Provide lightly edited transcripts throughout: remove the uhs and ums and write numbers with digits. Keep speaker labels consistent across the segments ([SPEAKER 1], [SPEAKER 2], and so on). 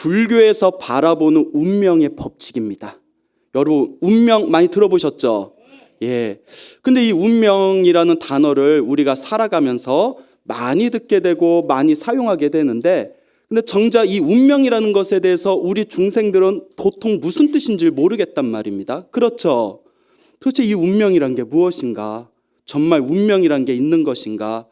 [SPEAKER 1] 불교에서 바라보는 운명의 법칙입니다. 여러분, 운명 많이 들어보셨죠? 예. 근데 이 운명이라는 단어를 우리가 살아가면서 많이 듣게 되고 많이 사용하게 되는데, 근데 정작 이 운명이라는 것에 대해서 우리 중생들은 도통 무슨 뜻인지 모르겠단 말입니다. 그렇죠? 도대체 이 운명이란 게 무엇인가? 정말 운명이란 게 있는 것인가?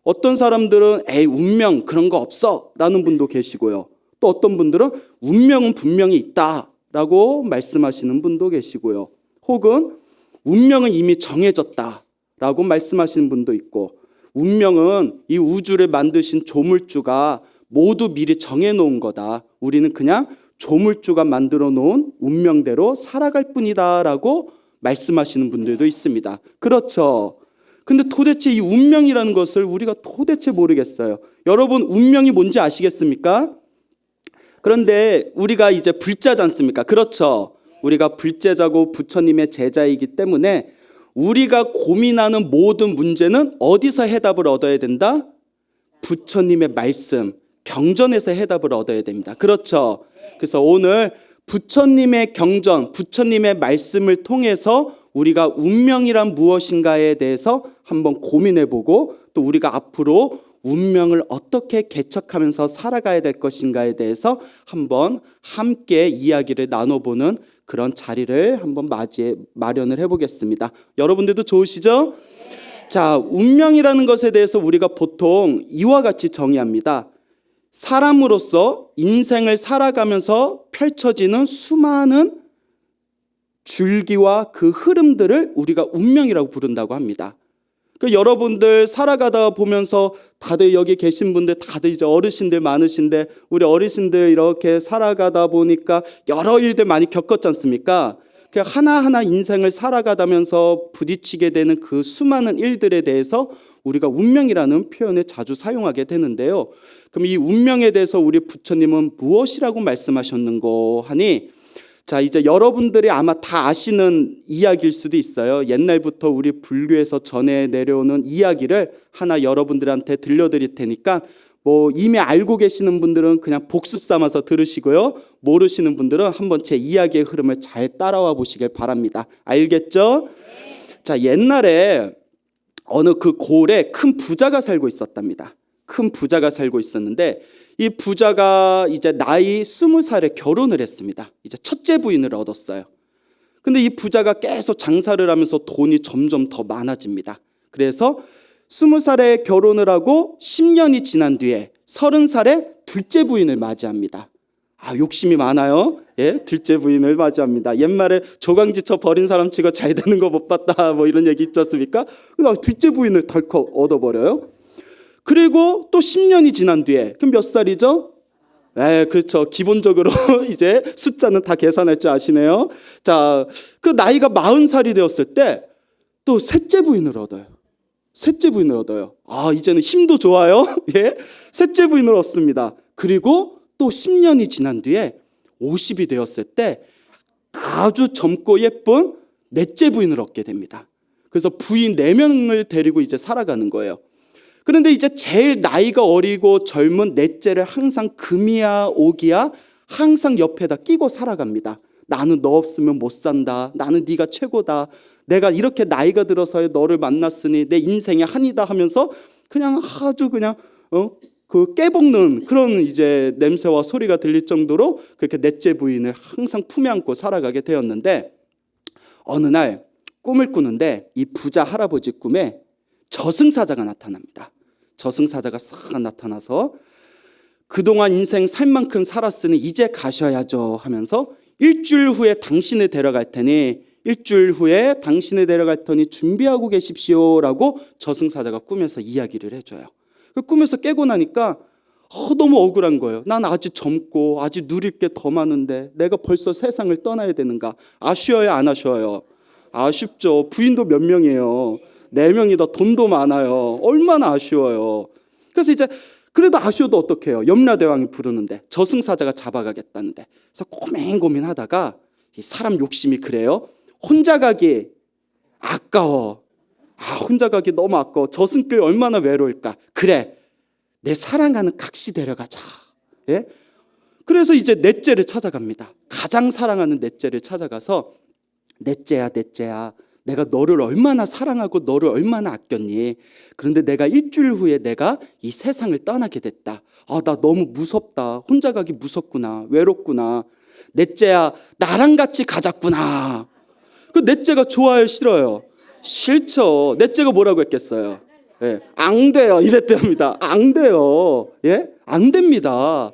[SPEAKER 1] 어떤 사람들은 에이, 운명 그런 거 없어 라는 분도 계시고요. 또 어떤 분들은 운명은 분명히 있다 라고 말씀하시는 분도 계시고요. 혹은 운명은 이미 정해졌다 라고 말씀하시는 분도 있고, 운명은 이 우주를 만드신 조물주가 모두 미리 정해놓은 거다. 우리는 그냥 조물주가 만들어 놓은 운명대로 살아갈 뿐이다 라고 말씀하시는 분들도 있습니다. 그렇죠. 근데 도대체 이 운명이라는 것을 우리가 도대체 모르겠어요. 여러분, 운명이 뭔지 아시겠습니까? 그런데 우리가 이제 불자지 않습니까? 그렇죠. 우리가 불제자고 부처님의 제자이기 때문에 우리가 고민하는 모든 문제는 어디서 해답을 얻어야 된다? 부처님의 말씀, 경전에서 해답을 얻어야 됩니다. 그렇죠. 그래서 오늘 부처님의 경전, 부처님의 말씀을 통해서 우리가 운명이란 무엇인가에 대해서 한번 고민해보고, 또 우리가 앞으로 운명을 어떻게 개척하면서 살아가야 될 것인가에 대해서 한번 함께 이야기를 나눠보는 그런 자리를 한번 마련을 해보겠습니다. 여러분들도 좋으시죠? 자, 운명이라는 것에 대해서 우리가 보통 이와 같이 정의합니다. 사람으로서 인생을 살아가면서 펼쳐지는 수많은 줄기와 그 흐름들을 우리가 운명이라고 부른다고 합니다. 여러분들 살아가다 보면서 다들 여기 계신 분들 다들 이제 어르신들 많으신데, 우리 어르신들 이렇게 살아가다 보니까 여러 일들 많이 겪었지 않습니까? 그 하나하나 인생을 살아가다면서 부딪히게 되는 그 수많은 일들에 대해서 우리가 운명이라는 표현을 자주 사용하게 되는데요. 그럼 이 운명에 대해서 우리 부처님은 무엇이라고 말씀하셨는고 하니, 자, 이제 여러분들이 아마 다 아시는 이야기일 수도 있어요. 옛날부터 우리 불교에서 전해 내려오는 이야기를 하나 여러분들한테 들려드릴 테니까, 뭐 이미 알고 계시는 분들은 그냥 복습 삼아서 들으시고요. 모르시는 분들은 한번 제 이야기의 흐름을 잘 따라와 보시길 바랍니다. 알겠죠? 자, 옛날에 어느 그 고을에 큰 부자가 살고 있었답니다. 큰 부자가 살고 있었는데, 이 부자가 이제 나이 20살에 결혼을 했습니다. 이제 첫째 부인을 얻었어요. 근데 이 부자가 계속 장사를 하면서 돈이 점점 더 많아집니다. 그래서 20살에 결혼을 하고 10년이 지난 뒤에 30살에 둘째 부인을 맞이합니다. 아, 욕심이 많아요. 예, 둘째 부인을 맞이합니다. 옛말에 조강지처 버린 사람 치고 잘 되는 거 못 봤다, 뭐 이런 얘기 있지 않습니까? 그래서 둘째 부인을 덜컥 얻어버려요. 그리고 또 10년이 지난 뒤에, 그럼 몇 살이죠? 그렇죠. 기본적으로 이제 숫자는 다 계산할 줄 아시네요. 자, 그 나이가 40살이 되었을 때 또 셋째 부인을 얻어요. 셋째 부인을 얻어요. 아, 이제는 힘도 좋아요. 예, 셋째 부인을 얻습니다. 그리고 또 10년이 지난 뒤에 50이 되었을 때 아주 젊고 예쁜 넷째 부인을 얻게 됩니다. 그래서 부인 4명을 데리고 이제 살아가는 거예요. 그런데 이제 제일 나이가 어리고 젊은 넷째를 항상 금이야 오기야 항상 옆에다 끼고 살아갑니다. 나는 너 없으면 못 산다. 나는 네가 최고다. 내가 이렇게 나이가 들어서 너를 만났으니 내 인생의 한이다 하면서 그냥 아주 그냥 그 깨볶는 그런 이제 냄새와 소리가 들릴 정도로 그렇게 넷째 부인을 항상 품에 안고 살아가게 되었는데, 어느 날 꿈을 꾸는데 이 부자 할아버지 꿈에 저승사자가 나타납니다. 저승사자가 싹 나타나서 그동안 인생 살 만큼 살았으니 이제 가셔야죠 하면서 일주일 후에 당신을 데려갈 테니 준비하고 계십시오라고 저승사자가 꿈에서 이야기를 해줘요. 그 꿈에서 깨고 나니까 너무 억울한 거예요. 난 아직 젊고 아직 누릴 게 더 많은데 내가 벌써 세상을 떠나야 되는가. 아쉬워요, 안 아쉬워요? 아쉽죠. 부인도 몇 명이에요? 4명이다. 돈도 많아요. 얼마나 아쉬워요. 그래서 이제 그래도 아쉬워도 어떡해요. 염라대왕이 부르는데, 저승사자가 잡아가겠다는데. 그래서 고민하다가 사람 욕심이 그래요. 혼자 가기 아까워. 혼자 가기 너무 아까워. 저승길 얼마나 외로울까. 그래, 내 사랑하는 각시 데려가자. 예? 그래서 이제 넷째를 찾아갑니다. 가장 사랑하는 넷째를 찾아가서 넷째야, 넷째야. 내가 너를 얼마나 사랑하고 너를 얼마나 아꼈니? 그런데 내가 일주일 후에 내가 이 세상을 떠나게 됐다. 아, 나 너무 무섭다. 혼자 가기 무섭구나. 외롭구나. 넷째야, 나랑 같이 가자꾸나. 그 넷째가 좋아요, 싫어요? 싫죠. 넷째가 뭐라고 했겠어요? 예, 안 돼요. 이랬답니다. 안 돼요. 예? 안 됩니다.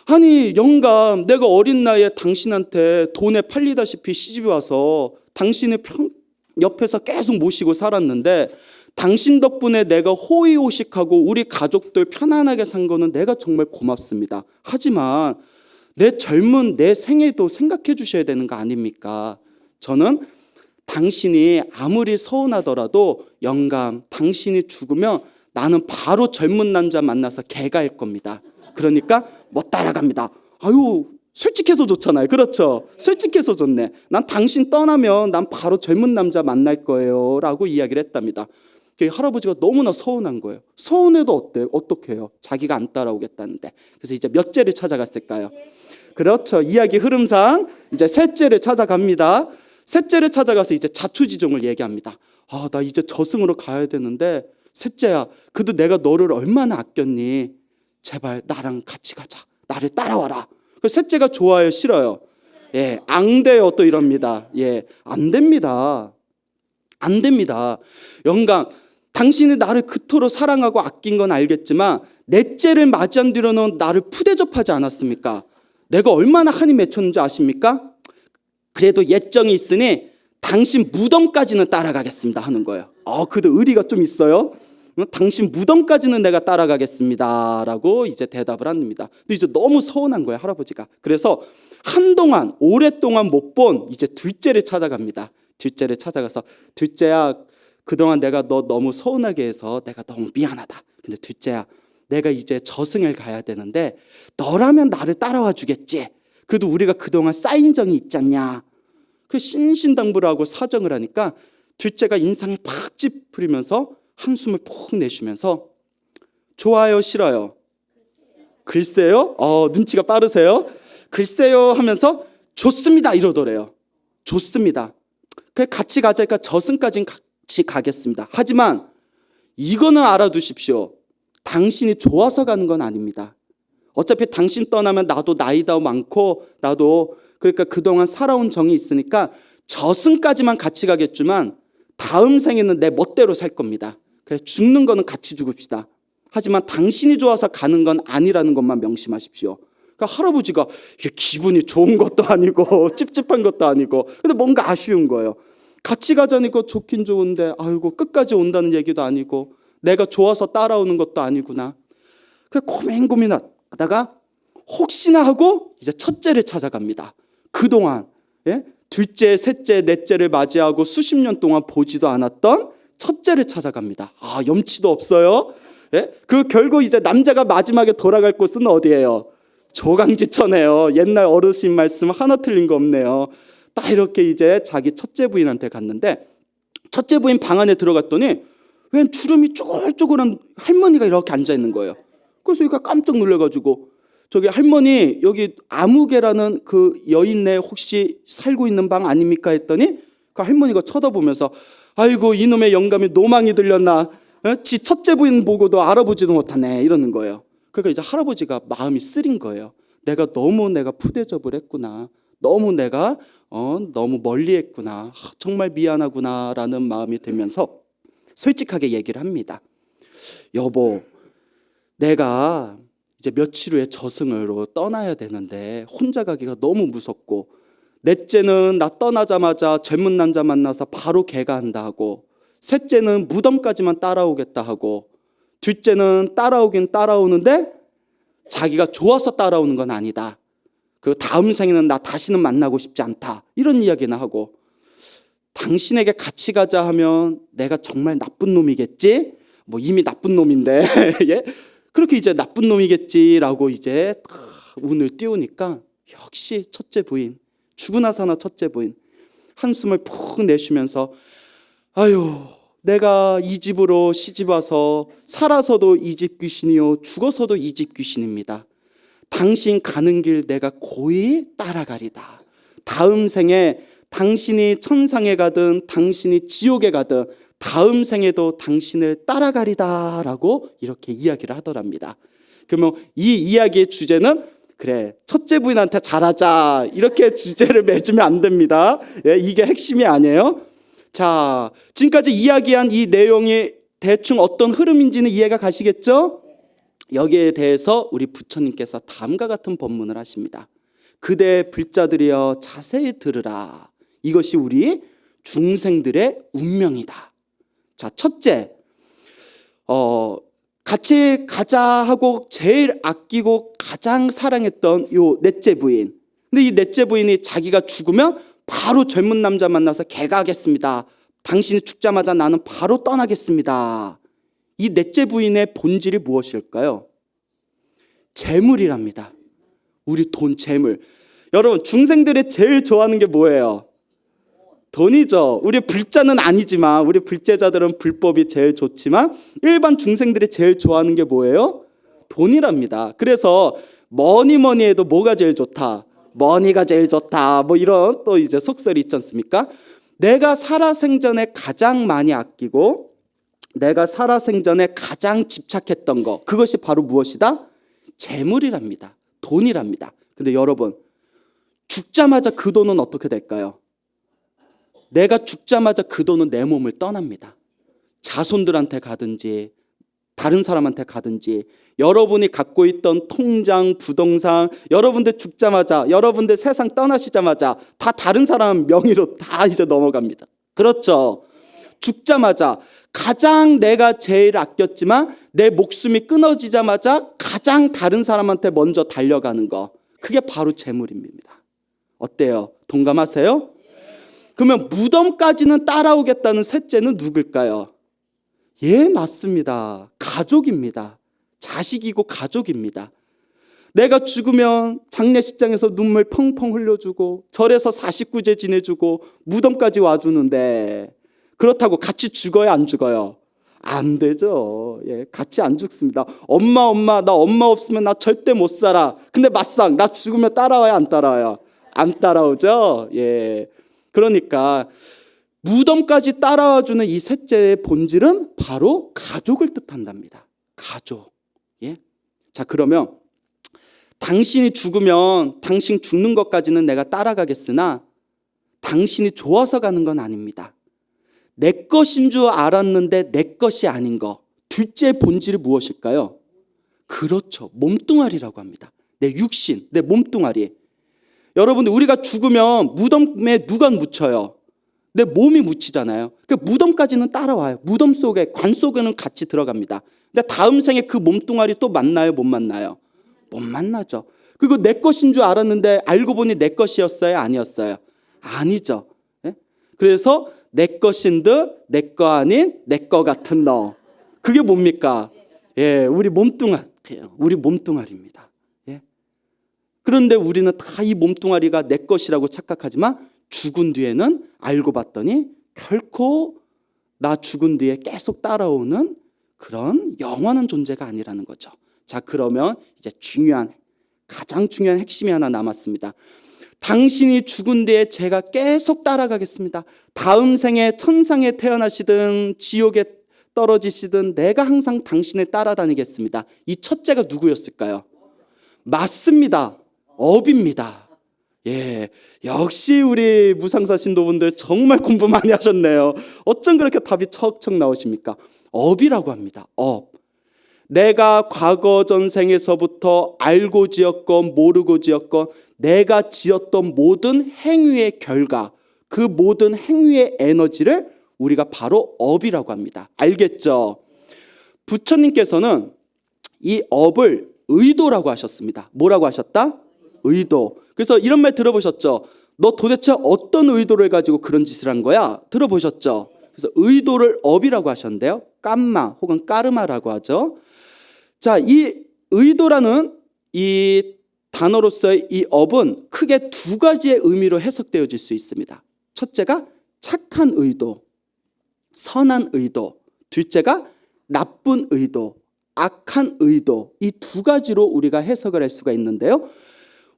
[SPEAKER 1] 아니, 영감, 내가 어린 나이에 당신한테 돈에 팔리다시피 시집에 와서 당신의 옆에서 계속 모시고 살았는데 당신 덕분에 내가 호의호식하고 우리 가족들 편안하게 산 거는 내가 정말 고맙습니다. 하지만 내 젊은 내 생애도 생각해 주셔야 되는 거 아닙니까? 저는 당신이 아무리 서운하더라도 영감, 당신이 죽으면 나는 바로 젊은 남자 만나서 개갈 겁니다. 그러니까 못 따라갑니다. 아유, 솔직해서 좋잖아요. 그렇죠? 솔직해서 좋네. 난 당신 떠나면 난 바로 젊은 남자 만날 거예요. 라고 이야기를 했답니다. 할아버지가 너무나 서운한 거예요. 서운해도 어때요? 어떻게 해요? 자기가 안 따라오겠다는데. 그래서 이제 몇 째를 찾아갔을까요? 그렇죠. 이야기 흐름상 이제 셋째를 찾아갑니다. 셋째를 찾아가서 이제 자초지종을 얘기합니다. 아, 나 이제 저승으로 가야 되는데 셋째야, 그래도 내가 너를 얼마나 아꼈니? 제발 나랑 같이 가자. 나를 따라와라. 그 셋째가 좋아요, 싫어요? 예, 안 돼요. 또 이럽니다. 예, 안 됩니다. 안 됩니다. 영감, 당신이 나를 그토록 사랑하고 아낀 건 알겠지만 넷째를 맞이한 뒤로는 나를 푸대접하지 않았습니까? 내가 얼마나 한이 맺혔는지 아십니까? 그래도 예정이 있으니 당신 무덤까지는 따라가겠습니다 하는 거예요. 그래도 의리가 좀 있어요. 당신 무덤까지는 내가 따라가겠습니다 라고 이제 대답을 합니다. 근데 이제 너무 서운한 거예요, 할아버지가. 그래서 한동안 오랫동안 못 본 이제 둘째를 찾아갑니다. 둘째를 찾아가서 둘째야, 그동안 내가 너 너무 서운하게 해서 내가 너무 미안하다. 근데 둘째야, 내가 이제 저승을 가야 되는데 너라면 나를 따라와 주겠지. 그래도 우리가 그동안 쌓인 정이 있잖냐. 그 신신당부를 하고 사정을 하니까 둘째가 인상을 팍 찌푸리면서 한숨을 푹 내쉬면서 좋아요, 싫어요? 글쎄요? 눈치가 빠르세요? 글쎄요 하면서 좋습니다 이러더래요. 좋습니다. 그래 같이 가자니까 저승까지는 같이 가겠습니다. 하지만 이거는 알아두십시오. 당신이 좋아서 가는 건 아닙니다. 어차피 당신 떠나면 나도 나이도 많고 나도 그러니까 그동안 살아온 정이 있으니까 저승까지만 같이 가겠지만 다음 생에는 내 멋대로 살 겁니다. 그래 죽는 거는 같이 죽읍시다. 하지만 당신이 좋아서 가는 건 아니라는 것만 명심하십시오. 그러니까 할아버지가 이게 기분이 좋은 것도 아니고 찝찝한 것도 아니고 근데 뭔가 아쉬운 거예요. 같이 가자니까 좋긴 좋은데 아이고 끝까지 온다는 얘기도 아니고 내가 좋아서 따라오는 것도 아니구나. 그래 고민하다가 혹시나 하고 이제 첫째를 찾아갑니다. 그동안 둘째, 셋째, 넷째를 맞이하고 수십 년 동안 보지도 않았던 첫째를 찾아갑니다. 염치도 없어요. 그 결국 이제 남자가 마지막에 돌아갈 곳은 어디예요? 조강지천이에요. 옛날 어르신 말씀 하나 틀린 거 없네요. 딱 이렇게 이제 자기 첫째 부인한테 갔는데 첫째 부인 방 안에 들어갔더니 웬 주름이 쪼글쪼글한 할머니가 이렇게 앉아 있는 거예요. 그래서 얘가 깜짝 놀라가지고 저기 할머니 여기 아무개라는 그 여인네 혹시 살고 있는 방 아닙니까? 했더니 그 할머니가 쳐다보면서 아이고 이놈의 영감이 노망이 들렸나? 지 첫째 부인 보고도 알아보지도 못하네 이러는 거예요. 그러니까 이제 할아버지가 마음이 쓰린 거예요. 내가 푸대접을 했구나. 너무 내가 너무 멀리했구나. 정말 미안하구나라는 마음이 들면서 솔직하게 얘기를 합니다. 여보, 내가 이제 며칠 후에 저승으로 떠나야 되는데 혼자 가기가 너무 무섭고 넷째는 나 떠나자마자 젊은 남자 만나서 바로 개가한다 하고 셋째는 무덤까지만 따라오겠다 하고 둘째는 따라오긴 따라오는데 자기가 좋아서 따라오는 건 아니다. 그 다음 생에는 나 다시는 만나고 싶지 않다. 이런 이야기나 하고 당신에게 같이 가자 하면 내가 정말 나쁜 놈이겠지? 뭐 이미 나쁜 놈인데 예? 그렇게 이제 나쁜 놈이겠지라고 이제 운을 띄우니까 역시 첫째 부인 죽으나 사나 첫째 부인 한숨을 푹 내쉬면서 아유 내가 이 집으로 시집 와서 살아서도 이 집 귀신이요 죽어서도 이 집 귀신입니다. 당신 가는 길 내가 고이 따라가리다. 다음 생에 당신이 천상에 가든 당신이 지옥에 가든 다음 생에도 당신을 따라가리다 라고 이렇게 이야기를 하더랍니다. 그러면 이 이야기의 주제는 그래 첫째 부인한테 잘하자 이렇게 주제를 맺으면 안 됩니다. 예, 이게 핵심이 아니에요. 자, 지금까지 이야기한 이 내용이 대충 어떤 흐름인지는 이해가 가시겠죠? 여기에 대해서 우리 부처님께서 다음과 같은 법문을 하십니다. 그대 불자들이여 자세히 들으라. 이것이 우리 중생들의 운명이다. 자, 첫째, 같이 가자 하고 제일 아끼고 가장 사랑했던 요 넷째 부인. 근데 이 넷째 부인이 자기가 죽으면 바로 젊은 남자 만나서 개가하겠습니다. 당신이 죽자마자 나는 바로 떠나겠습니다. 이 넷째 부인의 본질이 무엇일까요? 재물이랍니다. 우리 돈, 재물. 여러분, 중생들이 제일 좋아하는 게 뭐예요? 돈이죠. 우리 불자는 아니지만, 우리 불제자들은 불법이 제일 좋지만 일반 중생들이 제일 좋아하는 게 뭐예요? 돈이랍니다. 그래서 뭐니 해도 뭐가 제일 좋다? 머니가 제일 좋다. 뭐 이런 또 이제 속설이 있지 않습니까? 내가 살아생전에 가장 많이 아끼고 내가 살아생전에 가장 집착했던 거, 그것이 바로 무엇이다? 재물이랍니다. 돈이랍니다. 근데 여러분, 죽자마자 그 돈은 어떻게 될까요? 내가 죽자마자 그 돈은 내 몸을 떠납니다. 자손들한테 가든지 다른 사람한테 가든지, 여러분이 갖고 있던 통장, 부동산, 여러분들 죽자마자, 여러분들 세상 떠나시자마자 다 다른 사람 명의로 다 이제 넘어갑니다. 그렇죠? 죽자마자 가장 내가 제일 아꼈지만 내 목숨이 끊어지자마자 가장 다른 사람한테 먼저 달려가는 거, 그게 바로 재물입니다. 어때요? 동감하세요? 그러면 무덤까지는 따라오겠다는 셋째는 누굴까요? 예, 맞습니다. 가족입니다. 자식이고 가족입니다. 내가 죽으면 장례식장에서 눈물 펑펑 흘려주고 절에서 49제 지내주고 무덤까지 와주는데, 그렇다고 같이 죽어요, 안 죽어요? 안 되죠. 예, 같이 안 죽습니다. 엄마, 나 엄마 없으면 나 절대 못 살아. 근데 막상 나 죽으면 따라와요, 안 따라와요? 안 따라오죠. 예. 그러니까 무덤까지 따라와주는 이 셋째의 본질은 바로 가족을 뜻한답니다. 가족. 예? 자, 그러면 당신이 죽으면 당신 죽는 것까지는 내가 따라가겠으나 당신이 좋아서 가는 건 아닙니다. 내 것인 줄 알았는데 내 것이 아닌 거. 둘째 본질이 무엇일까요? 그렇죠. 몸뚱아리라고 합니다. 내 육신, 내 몸뚱아리. 여러분들, 우리가 죽으면 무덤에 누가 묻혀요? 내 몸이 묻히잖아요. 그 무덤까지는 따라와요. 무덤 속에, 관 속에는 같이 들어갑니다. 근데 다음 생에 그 몸뚱아리 또 만나요, 못 만나요? 못 만나죠. 그리고 내 것인 줄 알았는데 알고 보니 내 것이었어요, 아니었어요? 아니죠. 예? 그래서 내 것인 듯 내 거 아닌 내 거 같은 너. 그게 뭡니까? 예, 우리 몸뚱아리입니다. 예? 그런데 우리는 다 이 몸뚱아리가 내 것이라고 착각하지만 죽은 뒤에는 알고 봤더니 결코 나 죽은 뒤에 계속 따라오는 그런 영원한 존재가 아니라는 거죠. 자, 그러면 이제 가장 중요한 핵심이 하나 남았습니다. 당신이 죽은 뒤에 제가 계속 따라가겠습니다. 다음 생에 천상에 태어나시든 지옥에 떨어지시든 내가 항상 당신을 따라다니겠습니다. 이 첫째가 누구였을까요? 맞습니다. 업입니다. 예, 역시 우리 무상사 신도분들 정말 공부 많이 하셨네요. 어쩜 그렇게 답이 척척 나오십니까? 업이라고 합니다. 업. 내가 과거 전생에서부터 알고 지었건 모르고 지었건 내가 지었던 모든 행위의 결과, 그 모든 행위의 에너지를 우리가 바로 업이라고 합니다. 알겠죠? 부처님께서는 이 업을 의도라고 하셨습니다. 뭐라고 하셨다? 의도. 그래서 이런 말 들어보셨죠? 너 도대체 어떤 의도를 가지고 그런 짓을 한 거야? 들어보셨죠? 그래서 의도를 업이라고 하셨는데요. 깜마 혹은 까르마라고 하죠. 자, 이 의도라는 이 단어로서의 이 업은 크게 두 가지의 의미로 해석되어질 수 있습니다. 첫째가 착한 의도, 선한 의도. 둘째가 나쁜 의도, 악한 의도, 이 두 가지로 우리가 해석을 할 수가 있는데요.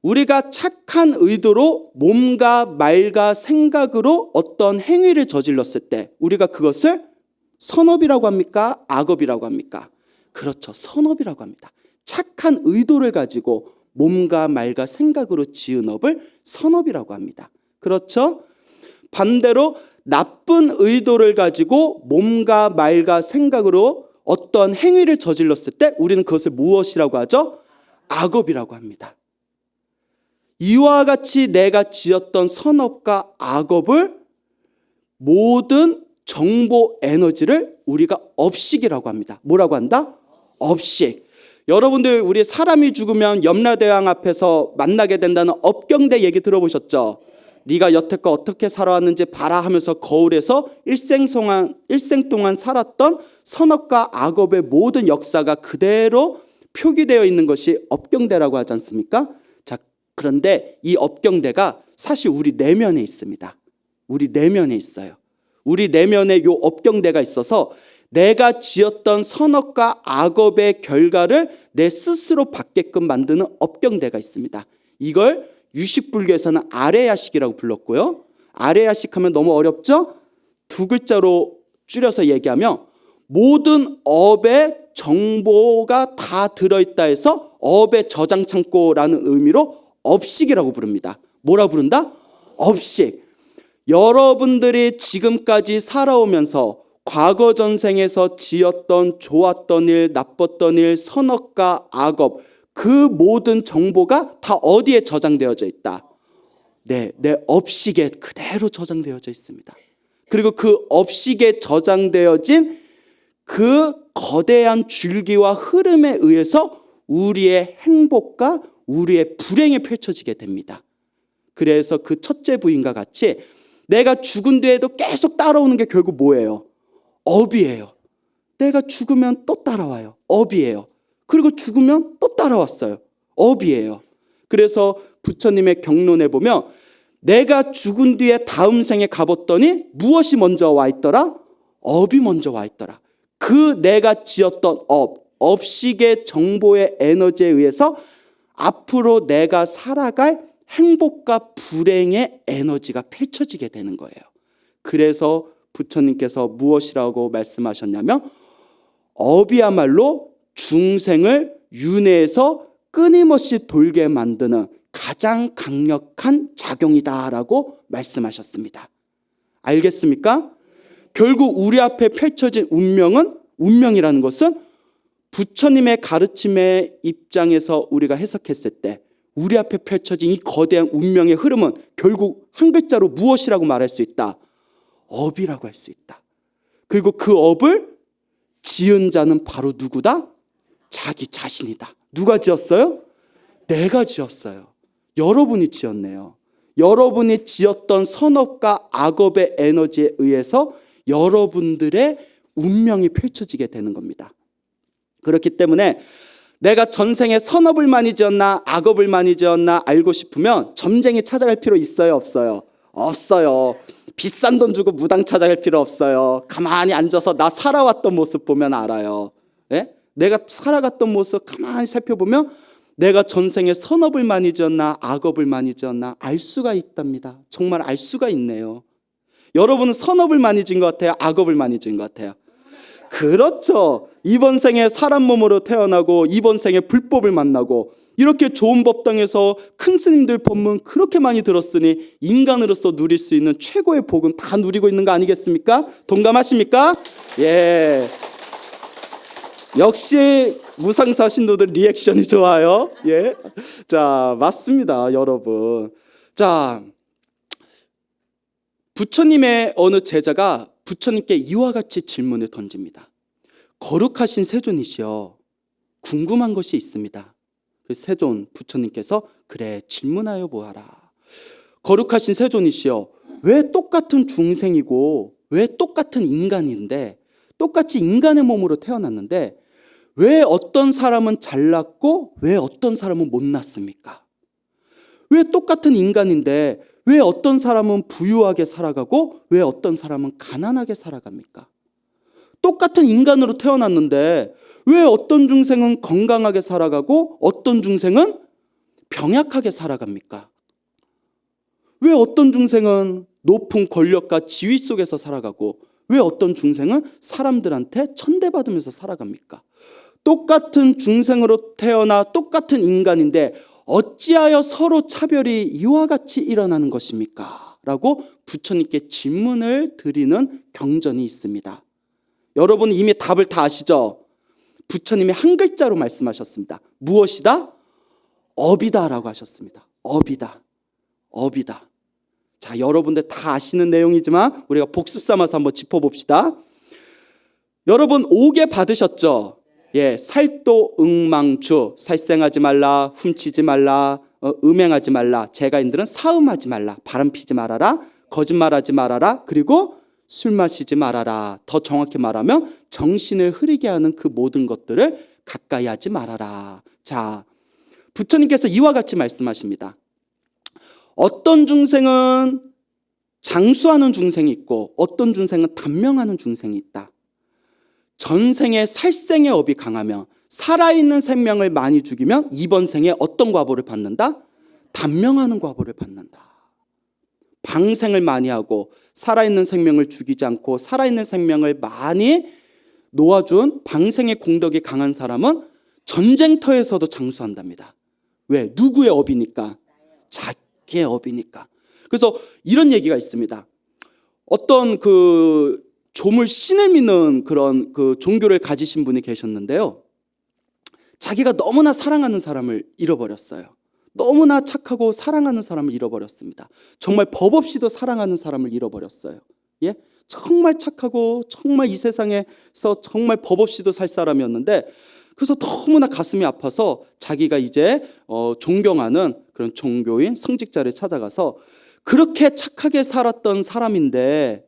[SPEAKER 1] 우리가 착한 의도로 몸과 말과 생각으로 어떤 행위를 저질렀을 때 우리가 그것을 선업이라고 합니까? 악업이라고 합니까? 그렇죠. 선업이라고 합니다. 착한 의도를 가지고 몸과 말과 생각으로 지은 업을 선업이라고 합니다. 그렇죠? 반대로 나쁜 의도를 가지고 몸과 말과 생각으로 어떤 행위를 저질렀을 때 우리는 그것을 무엇이라고 하죠? 악업이라고 합니다. 이와 같이 내가 지었던 선업과 악업을 모든 정보 에너지를 우리가 업식이라고 합니다. 뭐라고 한다? 업식. 여러분들 우리 사람이 죽으면 염라대왕 앞에서 만나게 된다는 업경대 얘기 들어보셨죠? 네가 여태껏 어떻게 살아왔는지 봐라 하면서 거울에서 일생 동안 살았던 선업과 악업의 모든 역사가 그대로 표기되어 있는 것이 업경대라고 하지 않습니까? 자, 그런데 이 업경대가 사실 우리 내면에 있습니다. 우리 내면에 있어요. 우리 내면에 이 업경대가 있어서 내가 지었던 선업과 악업의 결과를 내 스스로 받게끔 만드는 업경대가 있습니다. 이걸 유식불교에서는 아레야식이라고 불렀고요. 아레야식 하면 너무 어렵죠? 두 글자로 줄여서 얘기하면 모든 업의 정보가 다 들어있다 해서 업의 저장 창고라는 의미로 업식이라고 부릅니다. 뭐라 부른다? 업식. 여러분들이 지금까지 살아오면서 과거 전생에서 지었던 좋았던 일, 나빴던 일, 선업과 악업, 그 모든 정보가 다 어디에 저장되어져 있다? 내 업식에 그대로 저장되어져 있습니다. 그리고 그 업식에 저장되어진 그 거대한 줄기와 흐름에 의해서 우리의 행복과 우리의 불행이 펼쳐지게 됩니다. 그래서 그 첫째 부인과 같이 내가 죽은 뒤에도 계속 따라오는 게 결국 뭐예요? 업이에요. 내가 죽으면 또 따라와요. 업이에요. 그리고 죽으면 또 따라왔어요. 업이에요. 그래서 부처님의 경론에 보면 내가 죽은 뒤에 다음 생에 가봤더니 무엇이 먼저 와 있더라? 업이 먼저 와 있더라. 그 내가 지었던 업식의 정보의 에너지에 의해서 앞으로 내가 살아갈 행복과 불행의 에너지가 펼쳐지게 되는 거예요. 그래서 부처님께서 무엇이라고 말씀하셨냐면 업이야말로 중생을 윤회에서 끊임없이 돌게 만드는 가장 강력한 작용이다라고 말씀하셨습니다. 알겠습니까? 결국 우리 앞에 펼쳐진 운명이라는 것은 부처님의 가르침의 입장에서 우리가 해석했을 때 우리 앞에 펼쳐진 이 거대한 운명의 흐름은 결국 한 글자로 무엇이라고 말할 수 있다? 업이라고 할 수 있다. 그리고 그 업을 지은 자는 바로 누구다? 자기 자신이다. 누가 지었어요? 내가 지었어요. 여러분이 지었네요. 여러분이 지었던 선업과 악업의 에너지에 의해서 여러분들의 운명이 펼쳐지게 되는 겁니다. 그렇기 때문에 내가 전생에 선업을 많이 지었나 악업을 많이 지었나 알고 싶으면 점쟁이 찾아갈 필요 있어요, 없어요? 없어요. 비싼 돈 주고 무당 찾아갈 필요 없어요. 가만히 앉아서 나 살아왔던 모습 보면 알아요. 예? 내가 살아갔던 모습 가만히 살펴보면 내가 전생에 선업을 많이 지었나 악업을 많이 지었나 알 수가 있답니다. 정말 알 수가 있네요. 여러분은 선업을 많이 지은 것 같아요? 악업을 많이 지은 것 같아요? 그렇죠. 이번 생에 사람 몸으로 태어나고 이번 생에 불법을 만나고 이렇게 좋은 법당에서 큰 스님들 법문 그렇게 많이 들었으니 인간으로서 누릴 수 있는 최고의 복은 다 누리고 있는 거 아니겠습니까? 동감하십니까? 예. 역시 무상사 신도들 리액션이 좋아요. 예. 자, 맞습니다, 여러분. 자, 부처님의 어느 제자가 부처님께 이와 같이 질문을 던집니다. 거룩하신 세존이시여, 궁금한 것이 있습니다. 그 세존 부처님께서 그래 질문하여 보아라. 거룩하신 세존이시여, 왜 똑같은 중생이고 왜 똑같은 인간인데 똑같이 인간의 몸으로 태어났는데 왜 어떤 사람은 잘났고 왜 어떤 사람은 못났습니까? 왜 똑같은 인간인데 왜 어떤 사람은 부유하게 살아가고 왜 어떤 사람은 가난하게 살아갑니까? 똑같은 인간으로 태어났는데 왜 어떤 중생은 건강하게 살아가고 어떤 중생은 병약하게 살아갑니까? 왜 어떤 중생은 높은 권력과 지위 속에서 살아가고 왜 어떤 중생은 사람들한테 천대받으면서 살아갑니까? 똑같은 중생으로 태어나 똑같은 인간인데 어찌하여 서로 차별이 이와 같이 일어나는 것입니까? 라고 부처님께 질문을 드리는 경전이 있습니다. 여러분 이미 답을 다 아시죠? 부처님이 한 글자로 말씀하셨습니다. 무엇이다? 업이다라고 하셨습니다. 업이다. 업이다. 자, 여러분들 다 아시는 내용이지만 우리가 복습 삼아서 한번 짚어봅시다. 여러분 오개 받으셨죠? 예, 살도 응망주, 살생하지 말라, 훔치지 말라, 음행하지 말라, 재가인들은 사음하지 말라, 바람 피지 말아라, 거짓말하지 말아라, 그리고 술 마시지 말아라. 더 정확히 말하면 정신을 흐리게 하는 그 모든 것들을 가까이 하지 말아라. 자, 부처님께서 이와 같이 말씀하십니다. 어떤 중생은 장수하는 중생이 있고 어떤 중생은 단명하는 중생이 있다. 전생에 살생의 업이 강하며 살아있는 생명을 많이 죽이면 이번 생에 어떤 과보를 받는다? 단명하는 과보를 받는다. 방생을 많이 하고 살아있는 생명을 죽이지 않고 살아있는 생명을 많이 놓아준 방생의 공덕이 강한 사람은 전쟁터에서도 장수한답니다. 왜? 누구의 업이니까? 자기의 업이니까. 그래서 이런 얘기가 있습니다. 어떤 그 조물 신을 믿는 그런 그 종교를 가지신 분이 계셨는데요. 자기가 너무나 사랑하는 사람을 잃어버렸어요. 너무나 착하고 사랑하는 사람을 잃어버렸습니다. 정말 법 없이도 사랑하는 사람을 잃어버렸어요. 예? 정말 착하고 정말 이 세상에서 정말 법 없이도 살 사람이었는데 그래서 너무나 가슴이 아파서 자기가 이제 존경하는 그런 종교인 성직자를 찾아가서 그렇게 착하게 살았던 사람인데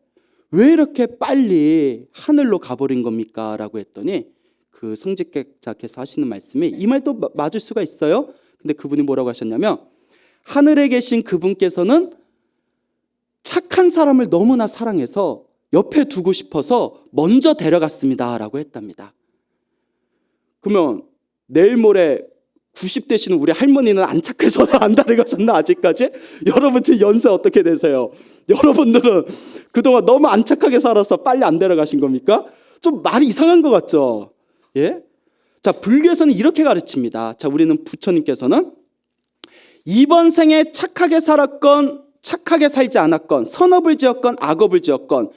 [SPEAKER 1] 왜 이렇게 빨리 하늘로 가버린 겁니까? 라고 했더니 그 성직자께서 하시는 말씀이 이 말도 맞을 수가 있어요. 근데 그분이 뭐라고 하셨냐면 하늘에 계신 그분께서는 착한 사람을 너무나 사랑해서 옆에 두고 싶어서 먼저 데려갔습니다. 라고 했답니다. 그러면 내일 모레 90 되시는 우리 할머니는 안 착해서 안 데려가셨나 아직까지? 여러분 지금 연세 어떻게 되세요? 여러분들은 그동안 너무 안 착하게 살아서 빨리 안 데려가신 겁니까? 좀 말이 이상한 것 같죠? 예? 자, 불교에서는 이렇게 가르칩니다. 자, 우리는 부처님께서는 이번 생에 착하게 살았건 착하게 살지 않았건 선업을 지었건 악업을 지었건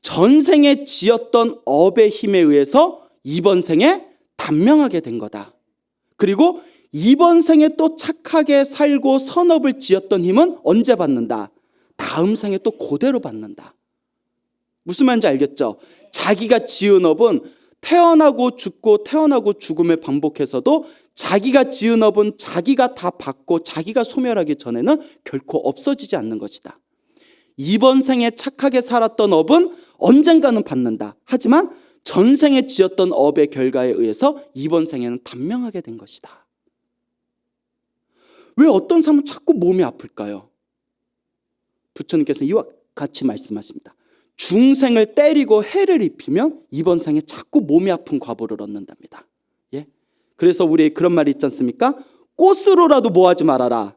[SPEAKER 1] 전생에 지었던 업의 힘에 의해서 이번 생에 단명하게 된 거다. 그리고 이번 생에 또 착하게 살고 선업을 지었던 힘은 언제 받는다? 다음 생에 또 그대로 받는다. 무슨 말인지 알겠죠? 자기가 지은 업은 태어나고 죽고 태어나고 죽음을 반복해서도 자기가 지은 업은 자기가 다 받고 자기가 소멸하기 전에는 결코 없어지지 않는 것이다. 이번 생에 착하게 살았던 업은 언젠가는 받는다. 하지만 전생에 지었던 업의 결과에 의해서 이번 생에는 단명하게 된 것이다. 왜 어떤 사람은 자꾸 몸이 아플까요? 부처님께서 이와 같이 말씀하십니다. 중생을 때리고 해를 입히면 이번 생에 자꾸 몸이 아픈 과보를 얻는답니다. 예? 그래서 우리 그런 말이 있지 않습니까? 꽃으로라도 뭐하지 말아라.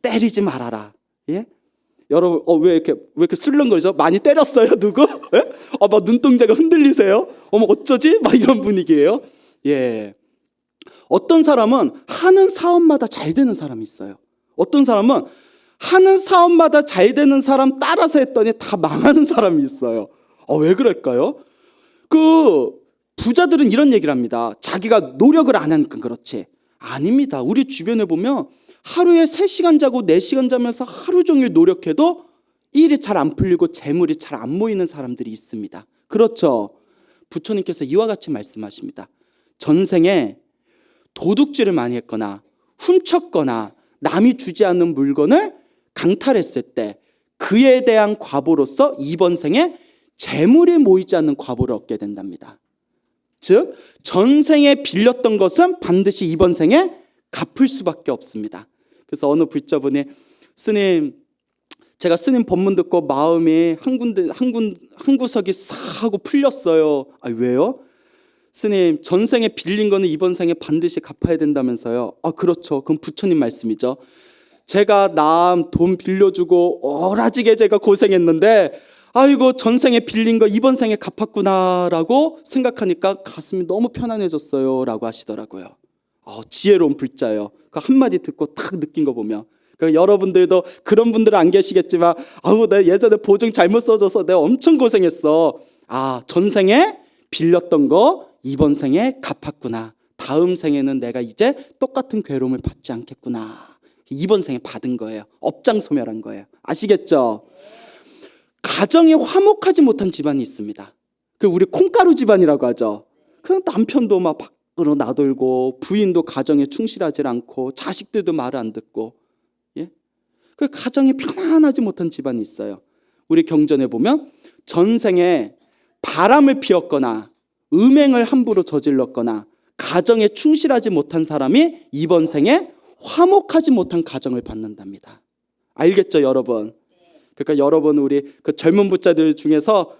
[SPEAKER 1] 때리지 말아라. 예? 여러분 왜 이렇게 술렁거리죠? 많이 때렸어요? 누구? 예? 막 눈동자가 흔들리세요? 어머 어쩌지? 막 이런 분위기예요. 예. 어떤 사람은 하는 사업마다 잘 되는 사람이 있어요. 어떤 사람은 하는 사업마다 잘 되는 사람 따라서 했더니 다 망하는 사람이 있어요. 왜 그럴까요? 그 부자들은 이런 얘기를 합니다. 자기가 노력을 안 하니까 그렇지. 아닙니다. 우리 주변에 보면 하루에 3시간 자고 4시간 자면서 하루 종일 노력해도 일이 잘 안 풀리고 재물이 잘 안 모이는 사람들이 있습니다. 그렇죠. 부처님께서 이와 같이 말씀하십니다. 전생에 도둑질을 많이 했거나 훔쳤거나 남이 주지 않는 물건을 강탈했을 때 그에 대한 과보로서 이번 생에 재물이 모이지 않는 과보를 얻게 된답니다. 즉 전생에 빌렸던 것은 반드시 이번 생에 갚을 수밖에 없습니다. 그래서 어느 불자분이 스님, 제가 스님 법문 듣고 마음이 한 구석이 싹 하고 풀렸어요. 왜요? 스님, 전생에 빌린 거는 이번 생에 반드시 갚아야 된다면서요. 그렇죠. 그럼 부처님 말씀이죠. 제가 남 돈 빌려주고 오라지게 제가 고생했는데 아이고 전생에 빌린 거 이번 생에 갚았구나라고 생각하니까 가슴이 너무 편안해졌어요 라고 하시더라고요. 지혜로운 불자예요. 그 한마디 듣고 탁 느낀 거 보면. 그러니까 여러분들도 그런 분들은 안 계시겠지만 내가 예전에 보증 잘못 써줘서 내가 엄청 고생했어. 전생에 빌렸던 거 이번 생에 갚았구나. 다음 생에는 내가 이제 똑같은 괴로움을 받지 않겠구나. 이번 생에 받은 거예요. 업장소멸한 거예요. 아시겠죠? 가정이 화목하지 못한 집안이 있습니다. 우리 콩가루 집안이라고 하죠. 그 남편도 막 밖으로 나돌고 부인도 가정에 충실하지 않고 자식들도 말을 안 듣고, 예? 그 가정이 편안하지 못한 집안이 있어요. 우리 경전에 보면 전생에 바람을 피웠거나 음행을 함부로 저질렀거나 가정에 충실하지 못한 사람이 이번 생에 화목하지 못한 가정을 받는답니다. 알겠죠, 여러분? 그러니까 여러분, 우리 그 젊은 부자들 중에서